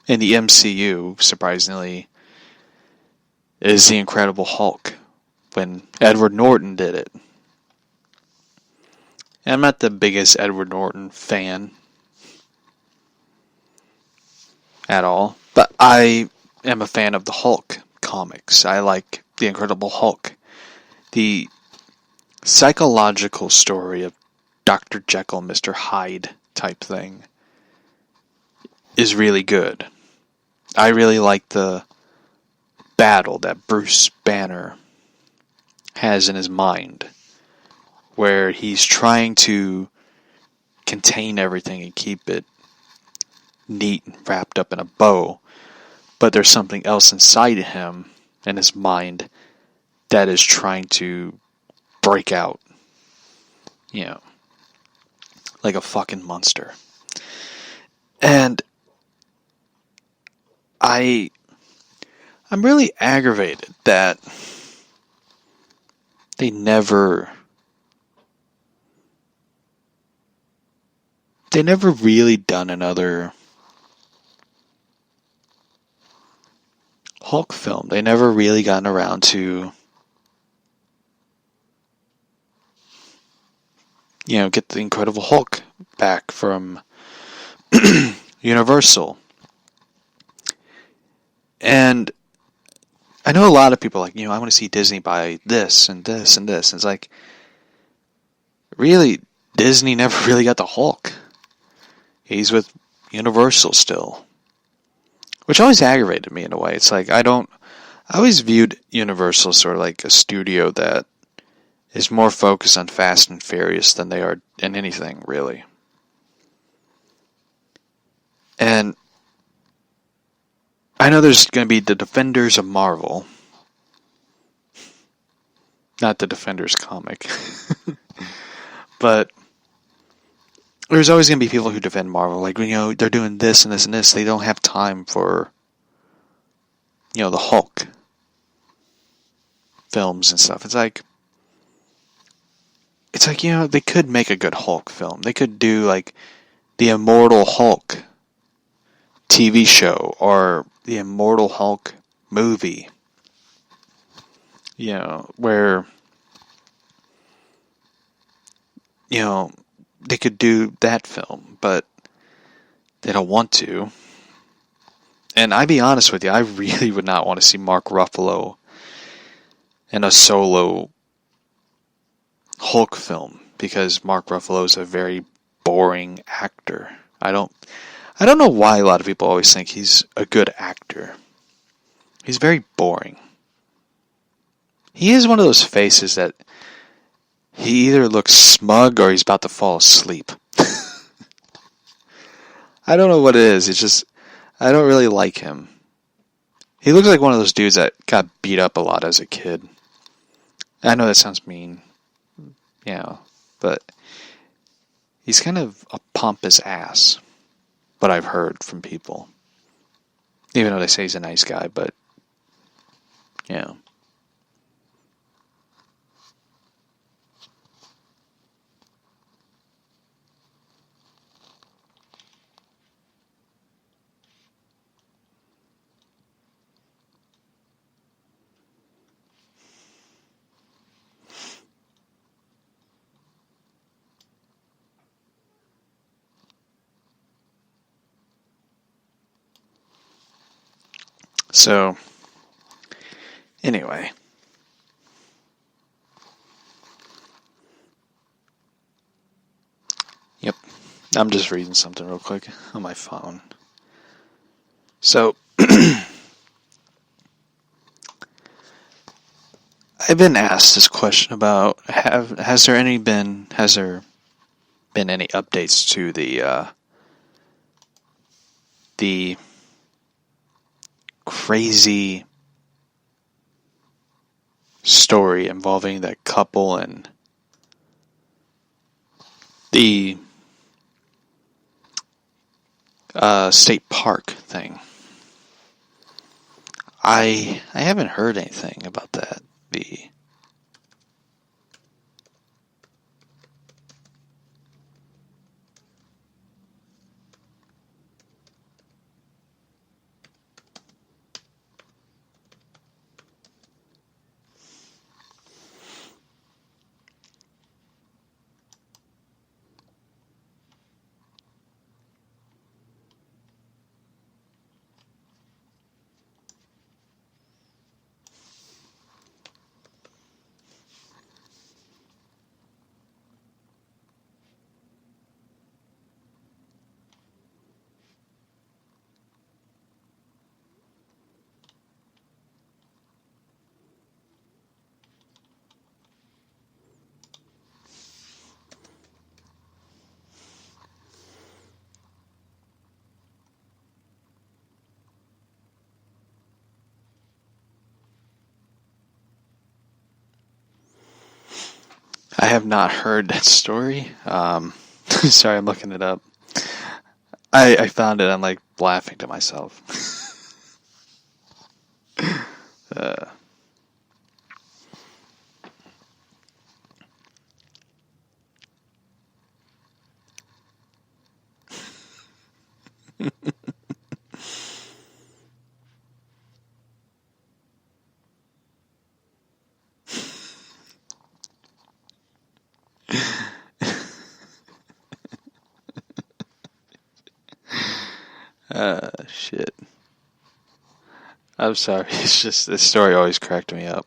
in the MCU, surprisingly, is The Incredible Hulk, when Edward Norton did it. And I'm not the biggest Edward Norton fan at all, but I am a fan of the Hulk comics. I like The Incredible Hulk. The psychological story of Dr. Jekyll, Mr. Hyde type thing is really good. I really like the battle that Bruce Banner has in his mind, where he's trying to contain everything and keep it neat and wrapped up in a bow, but there's something else inside him and his mind that is trying to break out, like a fucking monster. And I'm really aggravated that they never really done another Hulk film. They never really gotten around to, get the Incredible Hulk back from Universal. And I know a lot of people are like, I want to see Disney buy this and this and this. And it's like, really, Disney never really got the Hulk. He's with Universal still. Which always aggravated me in a way. It's like, I always viewed Universal sort of like a studio that is more focused on Fast and Furious than they are in anything, really. And I know there's going to be the Defenders of Marvel. Not the Defenders comic. But there's always going to be people who defend Marvel. Like, they're doing this and this and this. They don't have time for, the Hulk films and stuff. It's like, they could make a good Hulk film. They could do, like, the Immortal Hulk TV show or the Immortal Hulk movie. Where, they could do that film, but they don't want to. And I'll be honest with you, I really would not want to see Mark Ruffalo in a solo Hulk film, because Mark Ruffalo is a very boring actor. I don't know why a lot of people always think he's a good actor. He's very boring. He is one of those faces that he either looks smug or he's about to fall asleep. I don't know what it is. It's just, I don't really like him. He looks like one of those dudes that got beat up a lot as a kid. I know that sounds mean, but he's kind of a pompous ass, what I've heard from people. Even though they say he's a nice guy, but, So, anyway. Yep. I'm just reading something real quick on my phone. So, I've been asked this question about, has there been any updates to the crazy story involving that couple and the state park thing? I haven't heard anything about that. I have not heard that story. Sorry, I'm looking it up. I found it. I'm like laughing to myself. Shit. I'm sorry. It's just this story always cracked me up.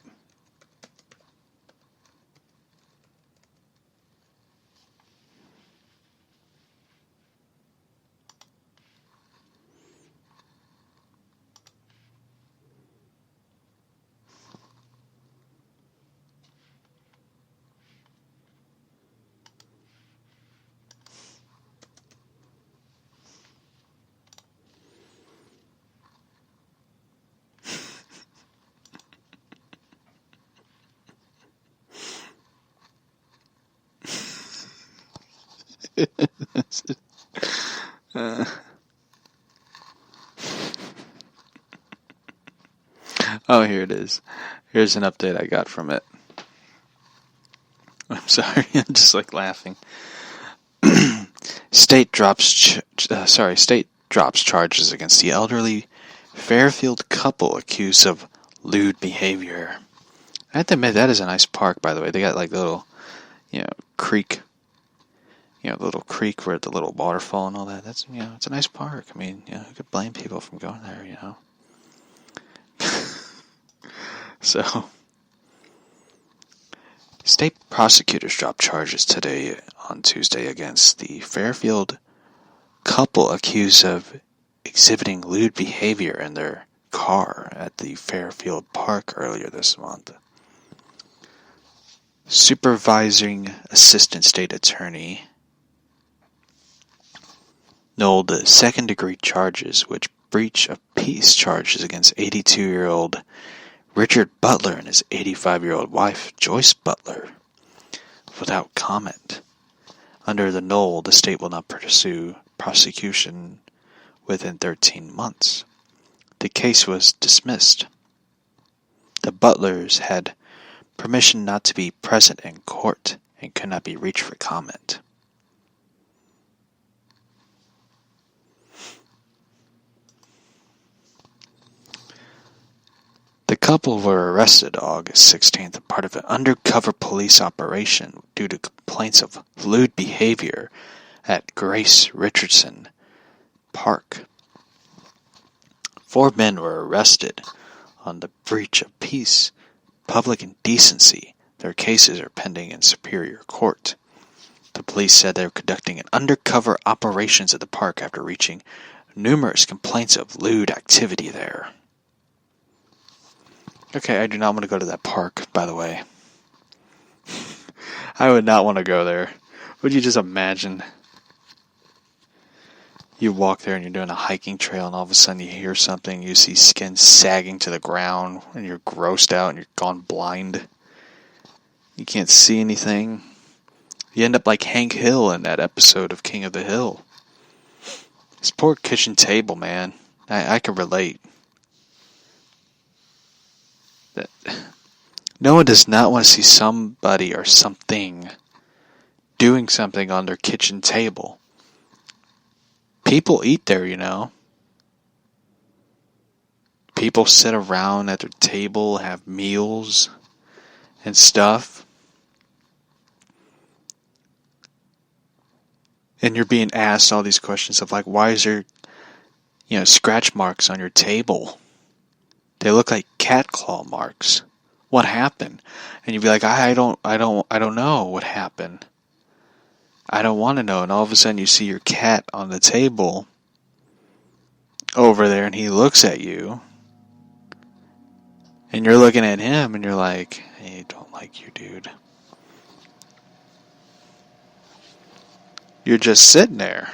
Oh, here it is. Here's an update I got from it. I'm sorry, I'm just like laughing. State drops charges against the elderly Fairfield couple accused of lewd behavior. I have to admit, that is a nice park, by the way. They got like little, creek, the little creek where the little waterfall and all that. That's, it's a nice park. I mean, who could blame people from going there, So, state prosecutors dropped charges today on Tuesday against the Fairfield couple accused of exhibiting lewd behavior in their car at the Fairfield Park earlier this month. Supervising Assistant State Attorney nulled second-degree charges, which breach of peace charges against 82-year-old Richard Butler and his 85-year-old wife, Joyce Butler, without comment. Under the null, the state will not pursue prosecution within 13 months. The case was dismissed. The Butlers had permission not to be present in court and could not be reached for comment. The couple were arrested August 16th as part of an undercover police operation due to complaints of lewd behavior at Grace Richardson Park. 4 men were arrested on the breach of peace, public indecency. Their cases are pending in Superior Court. The police said they were conducting an undercover operations at the park after reaching numerous complaints of lewd activity there. Okay, I do not want to go to that park, by the way. I would not want to go there. Would you just imagine? You walk there and you're doing a hiking trail and all of a sudden you hear something, you see skin sagging to the ground and you're grossed out and you're gone blind. You can't see anything. You end up like Hank Hill in that episode of King of the Hill. This poor kitchen table, man. I can relate. That no one does not want to see somebody or something doing something on their kitchen table. People eat there, People sit around at their table, have meals and stuff. And you're being asked all these questions of like, why is there, scratch marks on your table? They look like cat claw marks. What happened? And you'd be like, I don't know what happened. I don't want to know. And all of a sudden you see your cat on the table over there and he looks at you. And you're looking at him and you're like, hey, I don't like you, dude. You're just sitting there.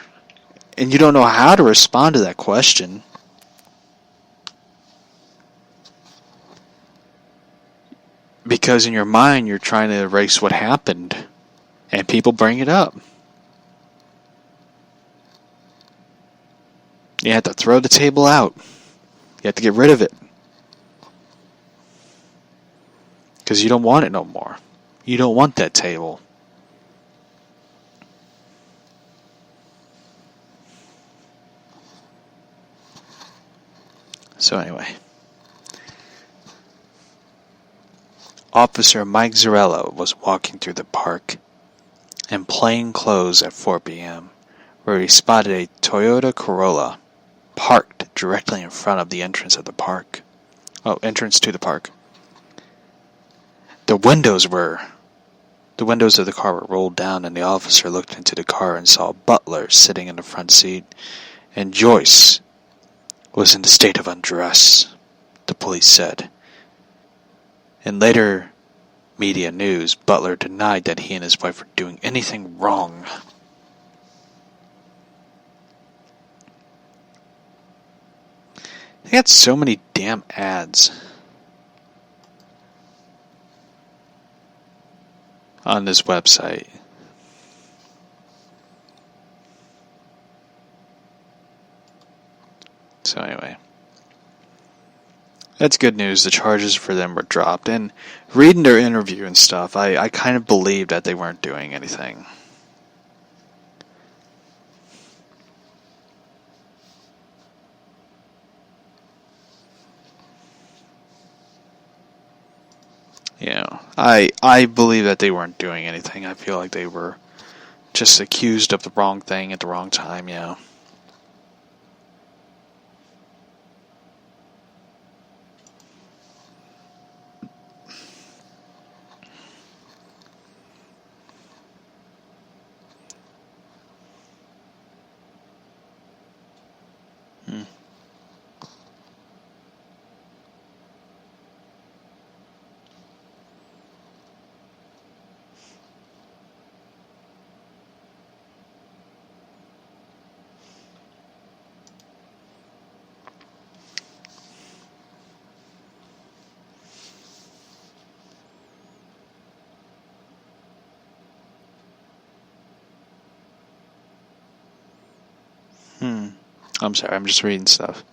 And you don't know how to respond to that question. Because in your mind, you're trying to erase what happened. And people bring it up. You have to throw the table out. You have to get rid of it. Because you don't want it no more. You don't want that table. So anyway, Officer Mike Zarella was walking through the park in plain clothes at 4 p.m., where he spotted a Toyota Corolla parked directly in front of the entrance of the park. Entrance to the park. The windows of the car were rolled down, and the officer looked into the car and saw Butler sitting in the front seat, and Joyce was in a state of undress, the police said. In later media news, Butler denied that he and his wife were doing anything wrong. They got so many damn ads on this website. So anyway, that's good news. The charges for them were dropped. And reading their interview and stuff, I kind of believed that they weren't doing anything. You know, I believe that they weren't doing anything. I feel like they were just accused of the wrong thing at the wrong time, you know. I'm sorry, I'm just reading stuff.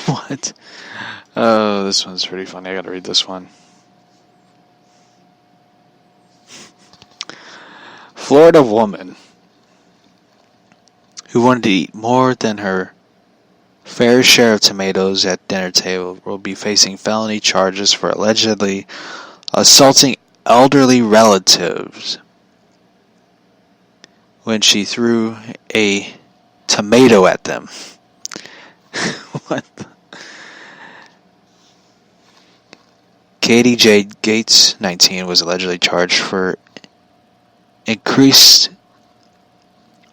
What? Oh, this one's pretty funny. I gotta read this one. Florida woman who wanted to eat more than her fair share of tomatoes at dinner table will be facing felony charges for allegedly assaulting elderly relatives when she threw a tomato at them. What the? Katie J. Gates, 19, was allegedly charged for increased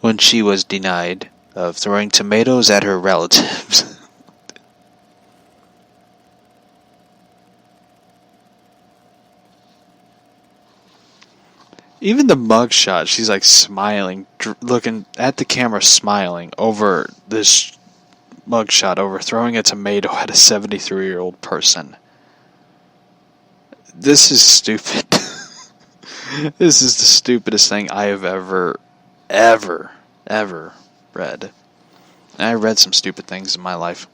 when she was denied of throwing tomatoes at her relatives. Even the mugshot, she's like smiling, looking at the camera, smiling over this mugshot, over throwing a tomato at a 73-year-old person. This is stupid. This is the stupidest thing I have ever read. And I read some stupid things in my life.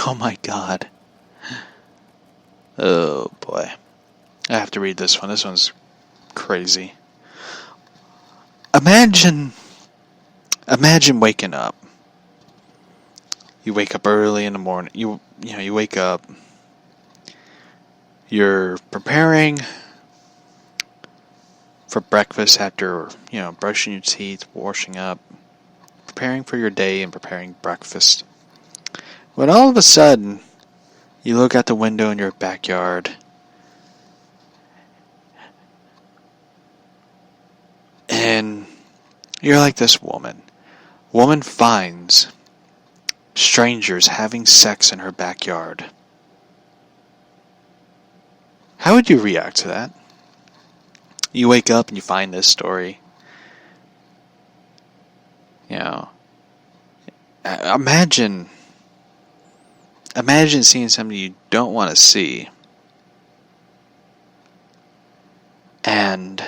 Oh my god. Oh boy. I have to read this one. This one's crazy. Imagine waking up. You wake up early in the morning. You wake up. You're preparing for breakfast after, brushing your teeth, washing up, preparing for your day and preparing breakfast. When all of a sudden, you look out the window in your backyard and you're like this woman. Woman finds strangers having sex in her backyard. How would you react to that? You wake up and you find this story. Imagine seeing something you don't want to see. And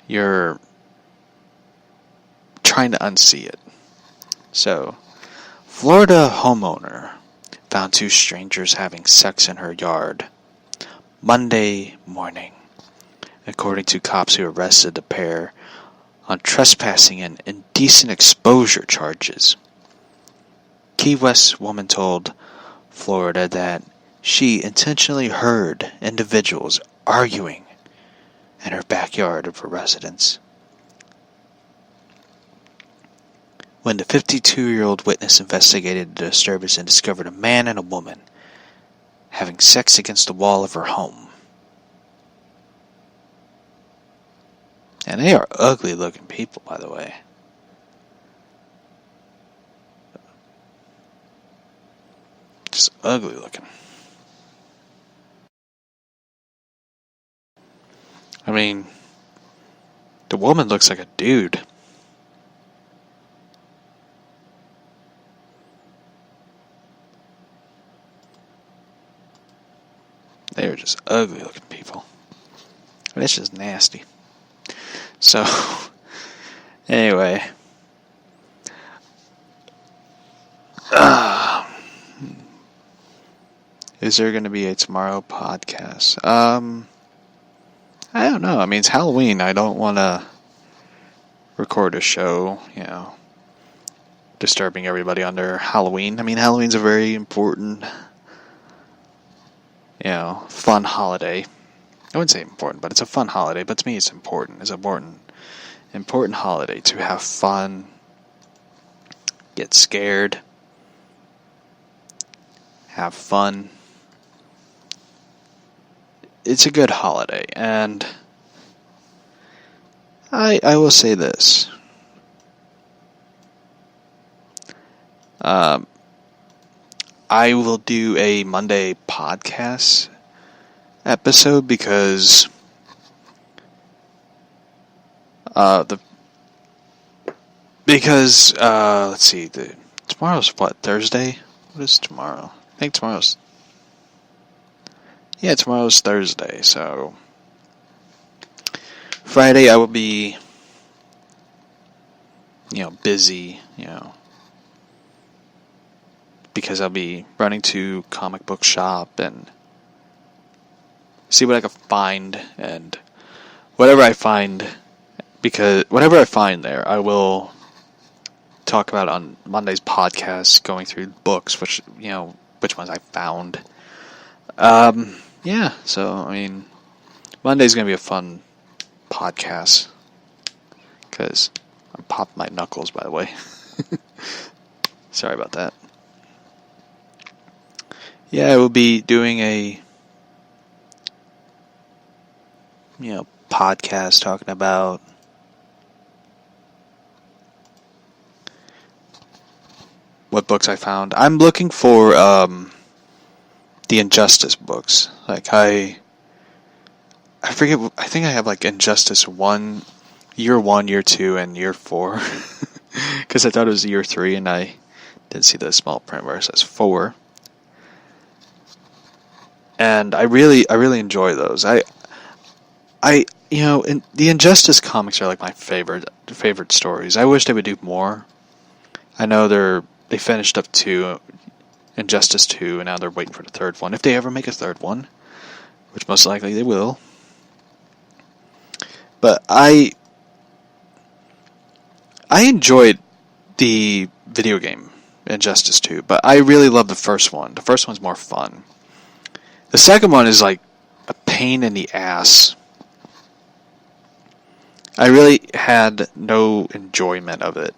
you're trying to unsee it. So, Florida homeowner found two strangers having sex in her yard Monday morning, according to cops who arrested the pair on trespassing and indecent exposure charges. Key West woman told Florida that she intentionally heard individuals arguing in her backyard of her residence. When the 52-year-old witness investigated the disturbance and discovered a man and a woman having sex against the wall of her home. And they are ugly looking people, by the way. Just ugly looking. I mean, the woman looks like a dude. They're just ugly looking people. And it's just nasty. So, anyway. Is there going to be a tomorrow podcast? I don't know. I mean, it's Halloween. I don't want to record a show, disturbing everybody under Halloween. I mean, Halloween's a very important, fun holiday. I wouldn't say important, but it's a fun holiday. But to me, it's important. It's an important holiday to have fun, get scared, have fun. It's a good holiday, and I will say this. I will do a Monday podcast episode because let's see, tomorrow's what, Thursday? What is tomorrow? I think tomorrow's Thursday, so Friday I will be, busy, because I'll be running to comic book shop and see what I can find, and whatever I find there, I will talk about on Monday's podcast, going through books, which ones I found. So, I mean, Monday's going to be a fun podcast, because I'm popping my knuckles, by the way. Sorry about that. Yeah, I will be doing a, podcast talking about what books I found. I'm looking for, the Injustice books. Like, I forget, I think I have, Injustice 1, Year 1, Year 2, and Year 4. Because I thought it was Year 3, and I didn't see the small print where it says 4. And I really enjoy those. The Injustice comics are my favorite stories. I wish they would do more. I know they finished up 2, Injustice 2, and now they're waiting for the third one. If they ever make a third one, which most likely they will. But I enjoyed the video game Injustice 2, but I really love the first one. The first one's more fun. The second one is a pain in the ass. I really had no enjoyment of it,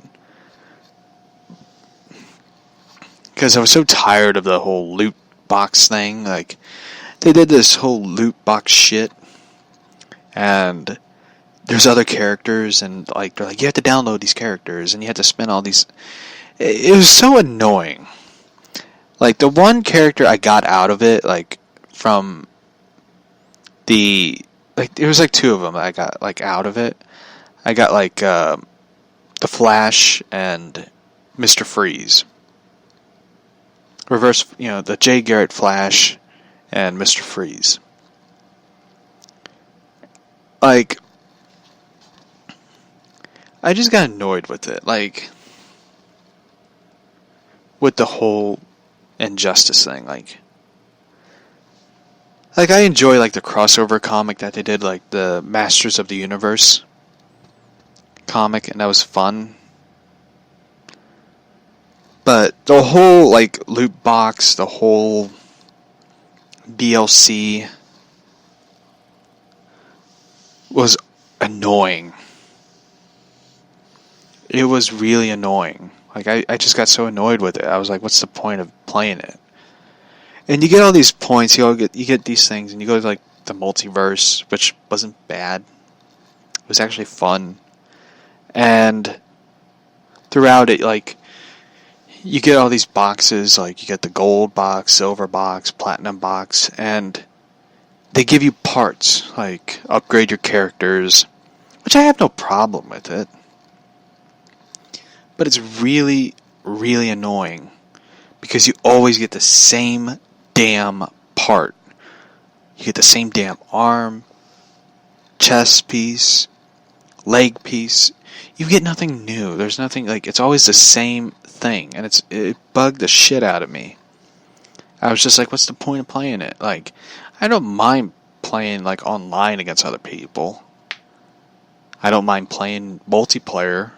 because I was so tired of the whole loot box thing. They did this whole loot box shit, and there's other characters, and they're you have to download these characters, and you have to spend all these. It was so annoying. The one character I got out of it, from the, it was 2 of them I got out of it. I got the Flash and Mr. Freeze. Reverse, the Jay Garrett Flash and Mr. Freeze. I just got annoyed with it. Like, with the whole Injustice thing. Like I enjoy, like, the crossover comic that they did, like, the Masters of the Universe comic, and that was fun. But the whole, like, loot box, the whole DLC was annoying. It was really annoying. Like, I just got so annoyed with it. I was like, what's the point of playing it? And you get all these points, you get these things, and you go to, like, the multiverse, which wasn't bad. It was actually fun. And throughout it, like, you get all these boxes, like, you get the gold box, silver box, platinum box, and they give you parts, like, upgrade your characters, which I have no problem with it. But it's really, really annoying, because you always get the same damn part. You get the same damn arm, chest piece, leg piece. You get nothing new. There's nothing, like, it's always the same thing, and it bugged the shit out of me. I was just like, what's the point of playing it? Like, I don't mind playing, like, online against other people. I don't mind playing multiplayer.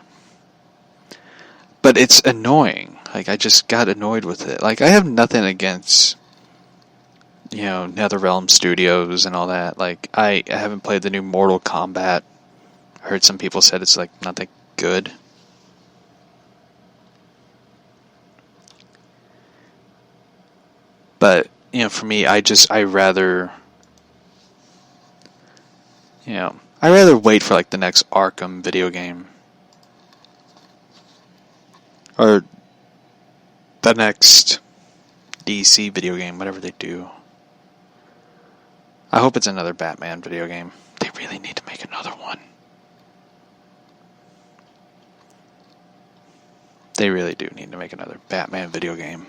But it's annoying. Like, I just got annoyed with it. Like, I have nothing against, NetherRealm Studios and all that. Like, I haven't played the new Mortal Kombat. I heard some people said it's, like, not that good. But, for me, I rather wait for, like, the next Arkham video game. Or the next DC video game, whatever they do. I hope it's another Batman video game. They really need to make another one. They really do need to make another Batman video game.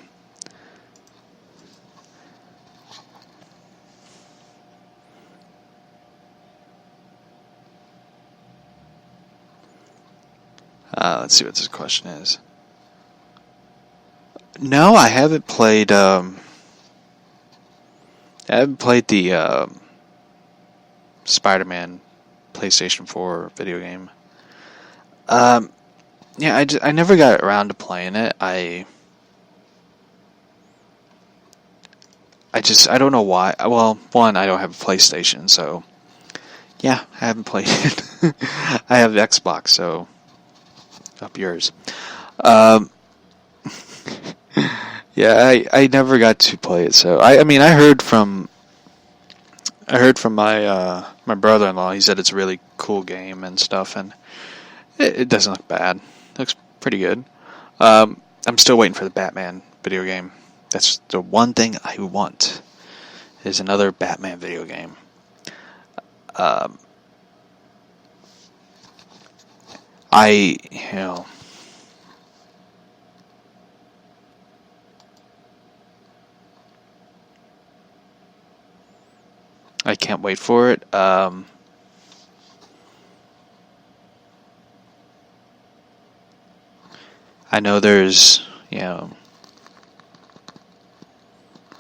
Let's see what this question is. No, I haven't played. I haven't played the Spider-Man PlayStation 4 video game. Yeah, I never got around to playing it. I don't know why. Well, one, I don't have a PlayStation, so yeah, I haven't played it. I have Xbox, so up yours. Yeah, I never got to play it, so I mean, I heard from my my brother-in-law. He said it's a really cool game and stuff, and it doesn't look bad. It looks pretty good. I'm still waiting for the Batman video game. That's the one thing I want, is another Batman video game. I can't wait for it. I know there's,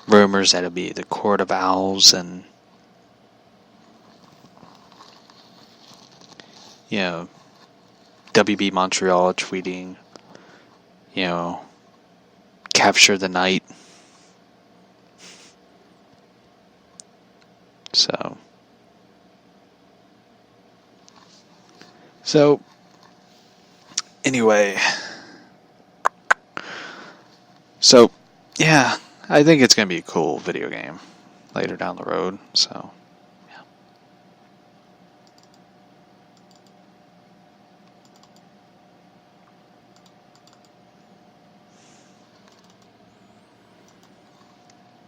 rumors that it'll be the Court of Owls, and, WB Montreal tweeting, capture the night. So, anyway, yeah, I think it's going to be a cool video game later down the road, so, yeah.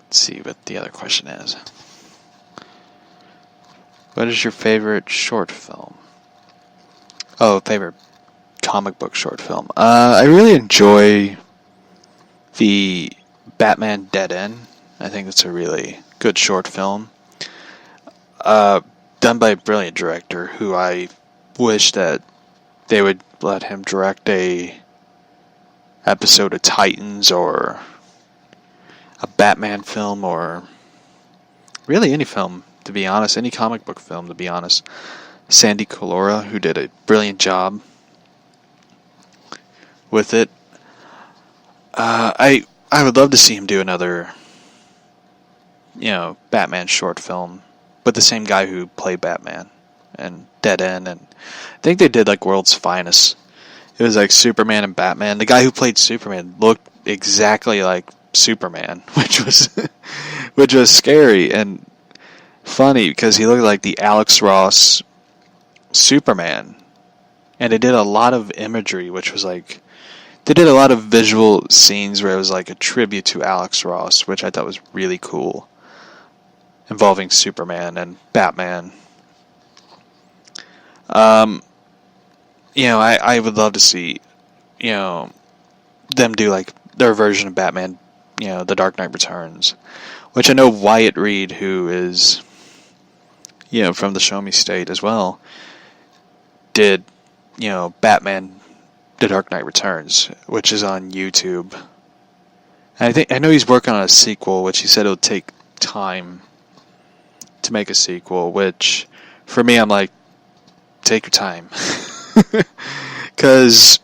Let's see what the other question is. What is your favorite short film? Oh, favorite comic book short film. I really enjoy the Batman Dead End. I think it's a really good short film. Done by a brilliant director who I wish that they would let him direct a episode of Titans or a Batman film or really any film, to be honest, any comic book film, to be honest. Sandy Colora, who did a brilliant job with it. I would love to see him do another, Batman short film with the same guy who played Batman and Dead End, and I think they did like World's Finest. It was like Superman and Batman. The guy who played Superman looked exactly like Superman, which was scary and funny because he looked like the Alex Ross Superman. And they did a lot of imagery, which was like, they did a lot of visual scenes where it was like a tribute to Alex Ross, which I thought was really cool, involving Superman and Batman. I would love to see, them do like their version of Batman, The Dark Knight Returns, which I know Wyatt Reed, who is, from the Show Me State as well, did, Batman, The Dark Knight Returns, which is on YouTube. And I know he's working on a sequel, which he said it'll take time to make a sequel, which for me, I'm like, take your time. Because,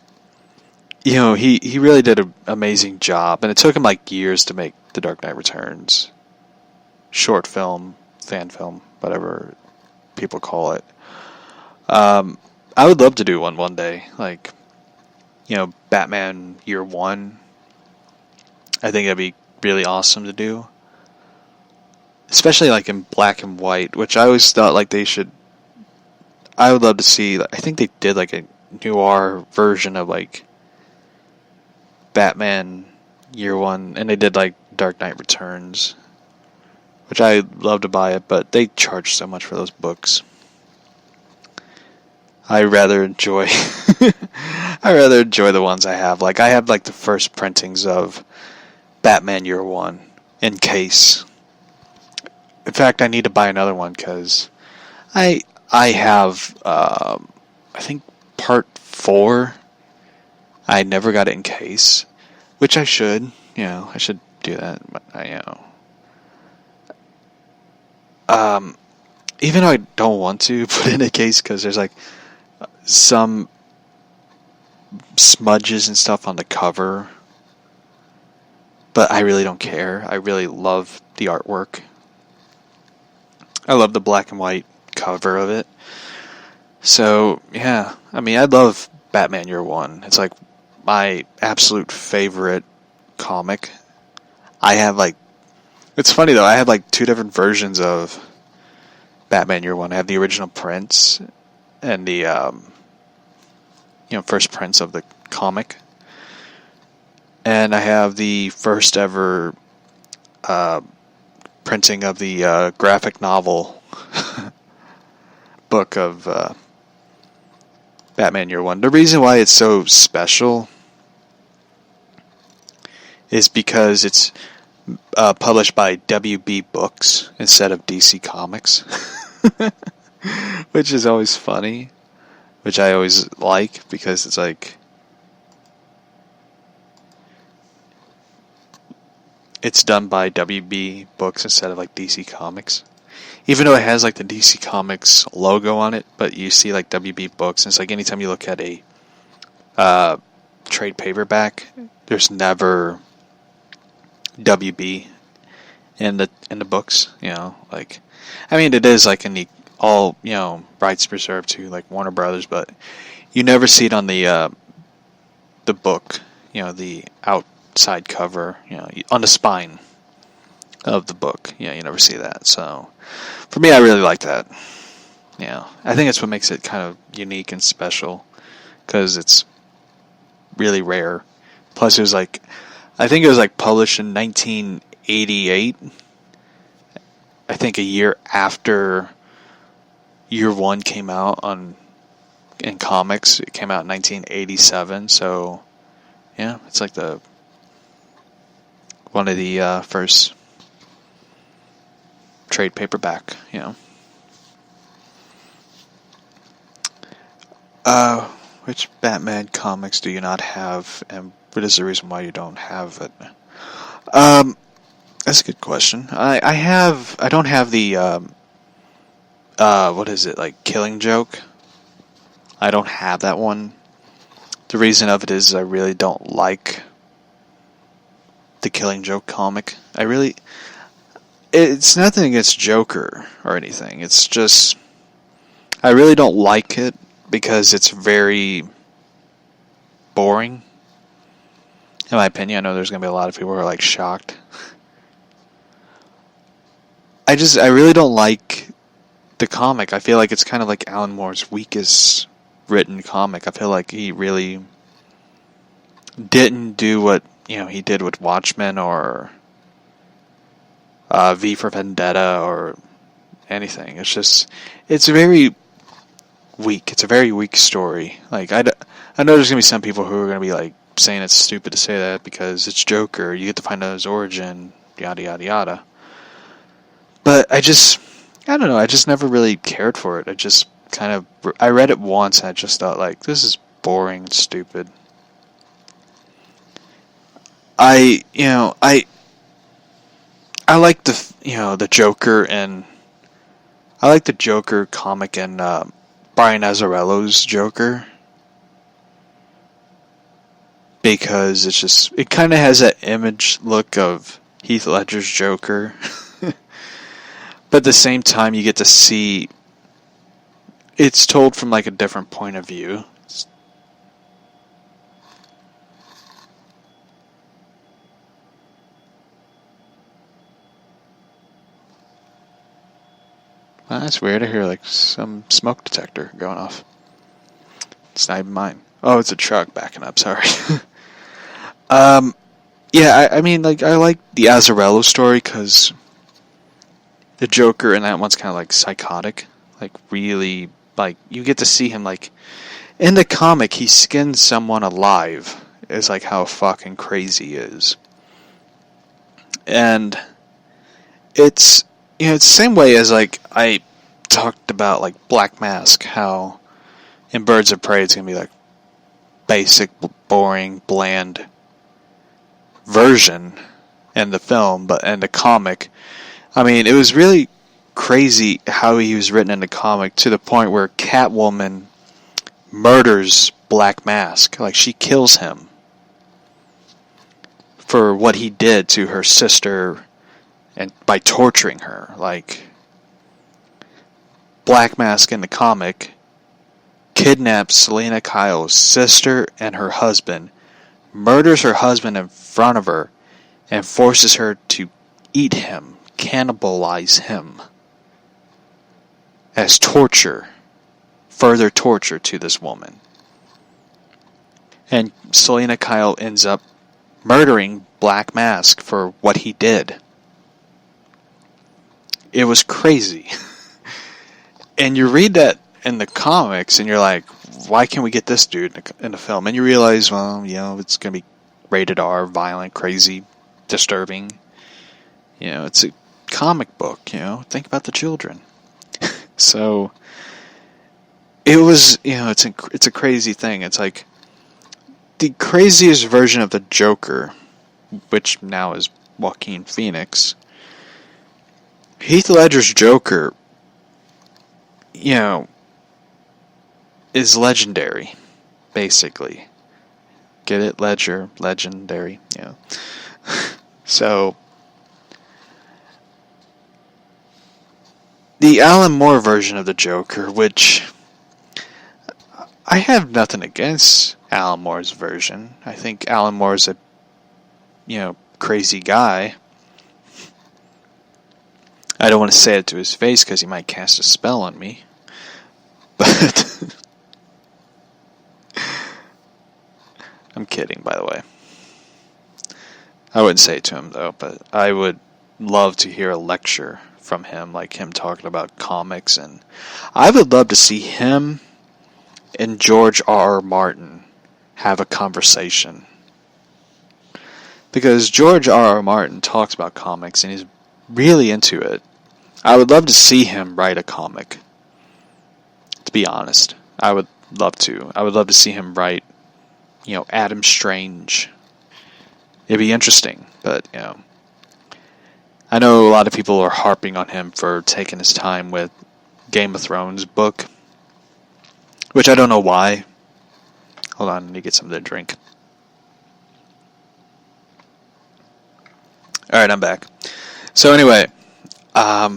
he really did an amazing job, and it took him like years to make The Dark Knight Returns. Short film, fan film, whatever people call it. I would love to do one day, like, Batman Year One. I think that'd be really awesome to do. Especially like in black and white, which I always thought like they should. I would love to see. I think they did like a noir version of like Batman Year One, and they did like Dark Knight Returns, which I'd love to buy it, but they charge so much for those books. I rather enjoy the ones I have. Like I have like the first printings of Batman Year One in case. In fact, I need to buy another one because I have I think part 4. I never got it in case, which I should. I should do that. But even though I don't want to put it in a case because there's like some smudges and stuff on the cover, but I really don't care. I really love the artwork. I love the black and white cover of it. So, yeah. I mean, I love Batman Year One. It's like my absolute favorite comic. I have like... It's funny though, I have like 2 different versions of Batman Year One. I have the original prints and the first prints of the comic, and I have the first ever printing of the graphic novel book of Batman Year One. The reason why it's so special is because it's published by WB Books instead of DC Comics. Which is always funny, which I always like because it's like it's done by WB Books instead of like DC Comics. Even though it has like the DC Comics logo on it, but you see like WB Books, and it's like anytime you look at a trade paperback, there's never WB in the books. Like I mean it is like in the all, rights reserved to like Warner Brothers, but you never see it on the book, the outside cover, on the spine of the book. You never see that. So for me, I really like that. I think that's what makes it kind of unique and special because it's really rare. Plus, it was like, I think it was like published in 1988. I think a year after Year One came out in comics. It came out in 1987, so yeah, it's like one of the first trade paperback. Which Batman comics do you not have, and what is the reason why you don't have it? That's a good question. I don't have the what is it, like Killing Joke? I don't have that one. The reason of it is I really don't like the Killing Joke comic. It's nothing against Joker or anything. It's just I really don't like it because it's very boring. In my opinion, I know there's going to be a lot of people who are like shocked. I really don't like the comic. I feel like it's kind of like Alan Moore's weakest written comic. I feel like he really didn't do what, he did with Watchmen or V for Vendetta or anything. It's very weak. It's a very weak story. Like, I know there's going to be some people who are going to be like saying it's stupid to say that because it's Joker. You get to find out his origin, yada, yada, yada. But I don't know. I just never really cared for it. I read it once and I just thought, like, this is boring and stupid. I like the Joker, and I like the Joker comic and Brian Azzarello's Joker because it kind of has that image look of Heath Ledger's Joker. But at the same time, you get to see it's told from like a different point of view. Well, that's weird. I hear like some smoke detector going off. It's not even mine. Oh, it's a truck backing up. Sorry. Yeah, I mean, like, I like the Azzarello story because the Joker in that one's kind of like psychotic, like really, like you get to see him like in the comic he skins someone alive. Is like how fucking crazy he is, and it's it's the same way as like I talked about like Black Mask, how in Birds of Prey it's gonna be like basic, boring, bland version in the film, but in the comic. I mean, it was really crazy how he was written in the comic to the point where Catwoman murders Black Mask. Like, she kills him for what he did to her sister and by torturing her. Like, Black Mask in the comic kidnaps Selena Kyle's sister and her husband, murders her husband in front of her, and forces her to eat him, cannibalize him as torture, further torture to this woman. And Selena Kyle ends up murdering Black Mask for what he did. It was crazy. And you read that in the comics and you're like, why can't we get this dude in the film? And you realize, well, it's going to be rated R, violent, crazy, disturbing. It's a comic book, think about the children. So it was, it's a crazy thing. It's like the craziest version of the Joker, which now is Joaquin Phoenix. Heath Ledger's Joker, is legendary, basically. Get it? Ledger, legendary, So the Alan Moore version of the Joker, which I have nothing against Alan Moore's version. I think Alan Moore's a, crazy guy. I don't want to say it to his face because he might cast a spell on me. But I'm kidding, by the way. I wouldn't say it to him, though, but I would love to hear a lecture from him, like him talking about comics, and I would love to see him and George R.R. Martin have a conversation. Because George R.R. Martin talks about comics, and he's really into it. I would love to see him write a comic, to be honest. I would love to. I would love to see him write, Adam Strange. It'd be interesting, but, I know a lot of people are harping on him for taking his time with Game of Thrones book, which I don't know why. Hold on, I need to get something to drink. Alright, I'm back. So anyway, I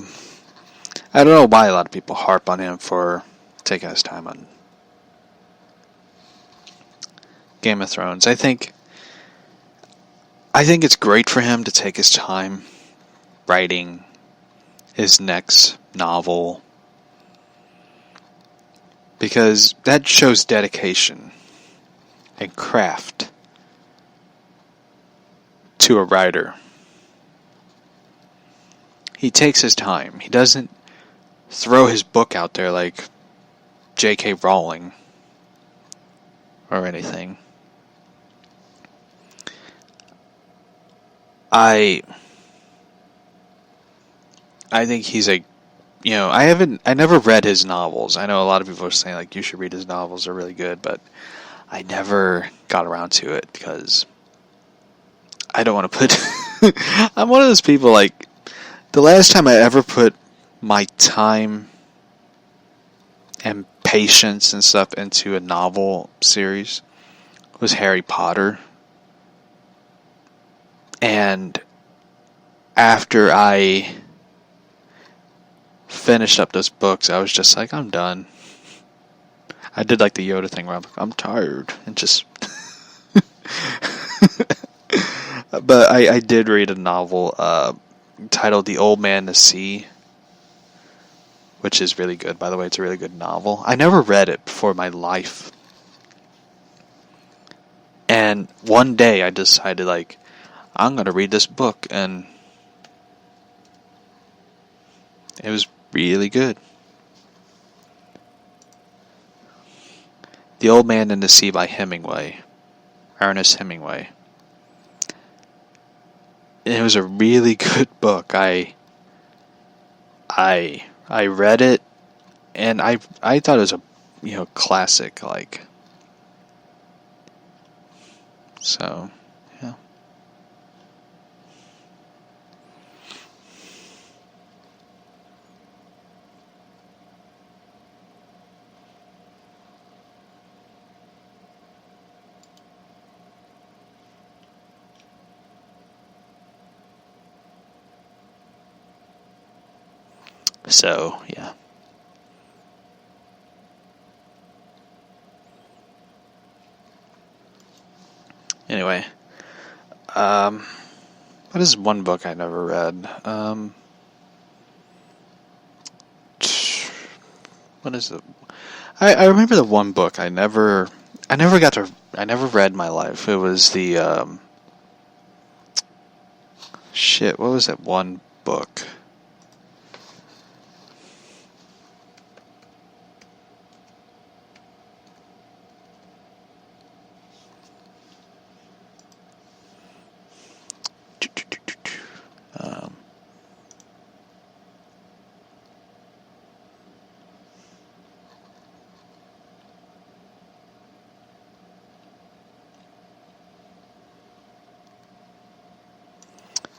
don't know why a lot of people harp on him for taking his time on Game of Thrones. I think it's great for him to take his time writing his next novel, because that shows dedication and craft to a writer. He takes his time. He doesn't throw his book out there like J.K. Rowling or anything. I think he's I never read his novels. I know a lot of people are saying, like, you should read his novels, they're really good, but I never got around to it because I don't want to put... I'm one of those people, like, the last time I ever put my time and patience and stuff into a novel series was Harry Potter. And after I finished up those books, I was just like, I'm done. I did like the Yoda thing where I'm tired and just... But I did read a novel titled The Old Man and the Sea, which is really good, by the way. It's a really good novel. I never read it before in my life. And one day I decided, like, I'm going to read this book, and it was really good. The Old Man and the Sea by Hemingway. Ernest Hemingway. And it was a really good book. I read it, and I thought it was a classic, like. So, yeah. So, yeah. Anyway, what is one book I never read? What is it? I remember the one book I never read in my life. It was the, what was that one book?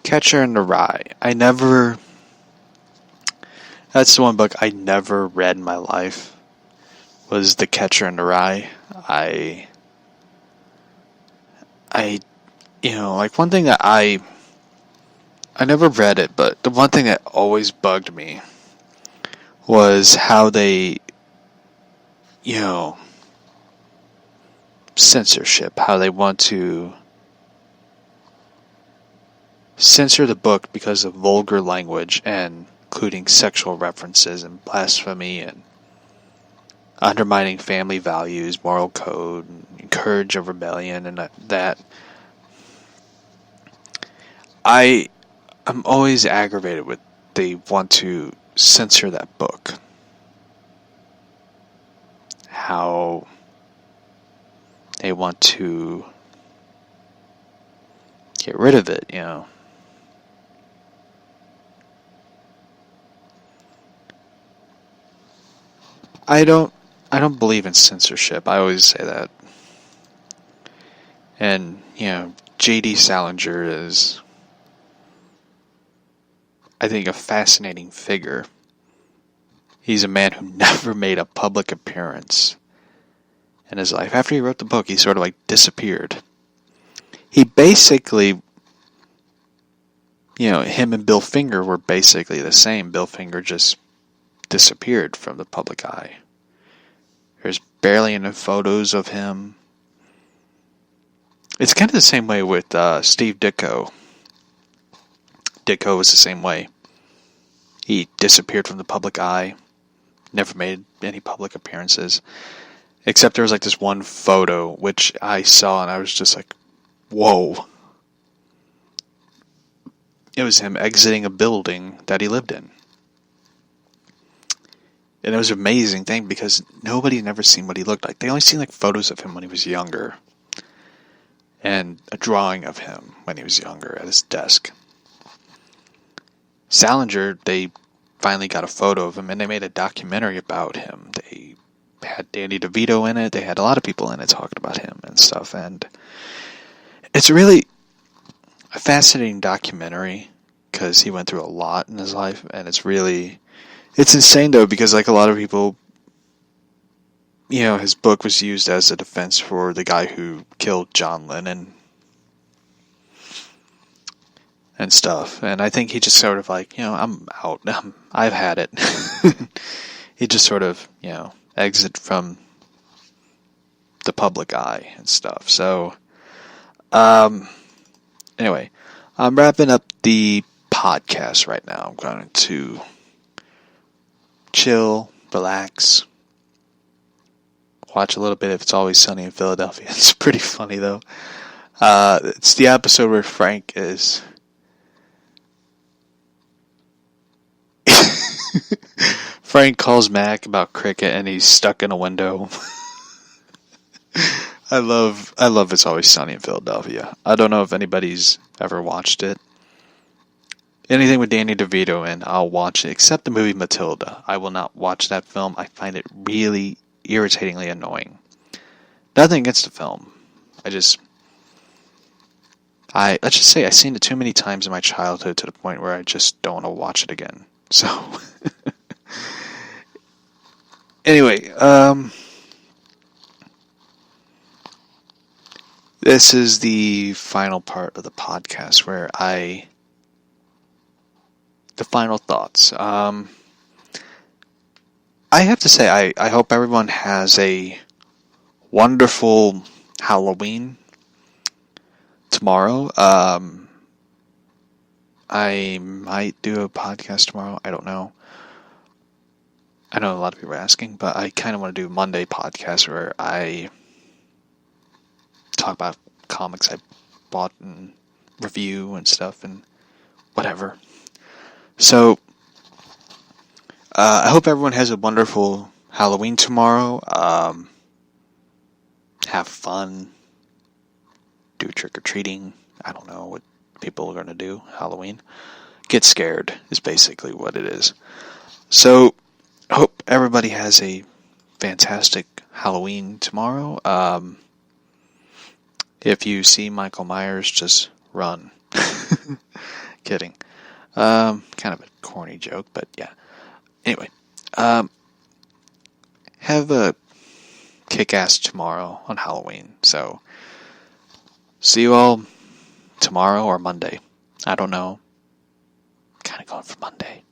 Catcher in the Rye. That's the one book I never read in my life, was The Catcher in the Rye. Like, one thing that I never read it, but the one thing that always bugged me was how they, censorship, how they want to censor the book because of vulgar language, and including sexual references and blasphemy and undermining family values, moral code, and encourage of rebellion, and that. I'm always aggravated with they want to censor that book. How they want to get rid of it, I don't I don't believe in censorship. I always say that. And, J.D. Salinger is, I think, a fascinating figure. He's a man who never made a public appearance in his life. After he wrote the book, he sort of disappeared. He basically, him and Bill Finger were basically the same. Bill Finger just disappeared from the public eye. There's barely any photos of him. It's kind of the same way with Steve Ditko. Ditko was the same way. He disappeared from the public eye. Never made any public appearances. Except there was this one photo which I saw and I was just like, whoa. It was him exiting a building that he lived in. And it was an amazing thing because nobody had never seen what he looked like. They only seen photos of him when he was younger. And a drawing of him when he was younger at his desk. Salinger, they finally got a photo of him and they made a documentary about him. They had Danny DeVito in it. They had a lot of people in it talking about him and stuff. And it's really a fascinating documentary because he went through a lot in his life. And it's insane though because a lot of people, his book was used as a defense for the guy who killed John Lennon and stuff. And I think he just sort of I'm out. I've had it. He just sort of, exit from the public eye and stuff. So, anyway, I'm wrapping up the podcast right now. I'm going to chill, relax, watch a little bit of It's Always Sunny in Philadelphia. It's pretty funny, though. It's the episode where Frank is... Frank calls Mac about cricket and he's stuck in a window. I love It's Always Sunny in Philadelphia. I don't know if anybody's ever watched it. Anything with Danny DeVito in, I'll watch it, except the movie Matilda. I will not watch that film. I find it really irritatingly annoying. Nothing against the film. Let's just say I've seen it too many times in my childhood to the point where I just don't want to watch it again. So, anyway, this is the final part of the podcast where the final thoughts. I have to say, I hope everyone has a wonderful Halloween tomorrow. I might do a podcast tomorrow. I don't know. I know a lot of people are asking, but I kind of want to do a Monday podcast where I talk about comics I bought and review and stuff and whatever. So, I hope everyone has a wonderful Halloween tomorrow. Have fun. Do trick-or-treating. I don't know what people are going to do. Halloween. Get scared is basically what it is. So, I hope everybody has a fantastic Halloween tomorrow. If you see Michael Myers, just run. Kidding. Kind of a corny joke, but yeah. Anyway, have a kick-ass tomorrow on Halloween. So, see you all tomorrow or Monday. I don't know. Kind of going for Monday.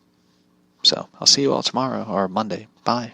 So, I'll see you all tomorrow or Monday. Bye.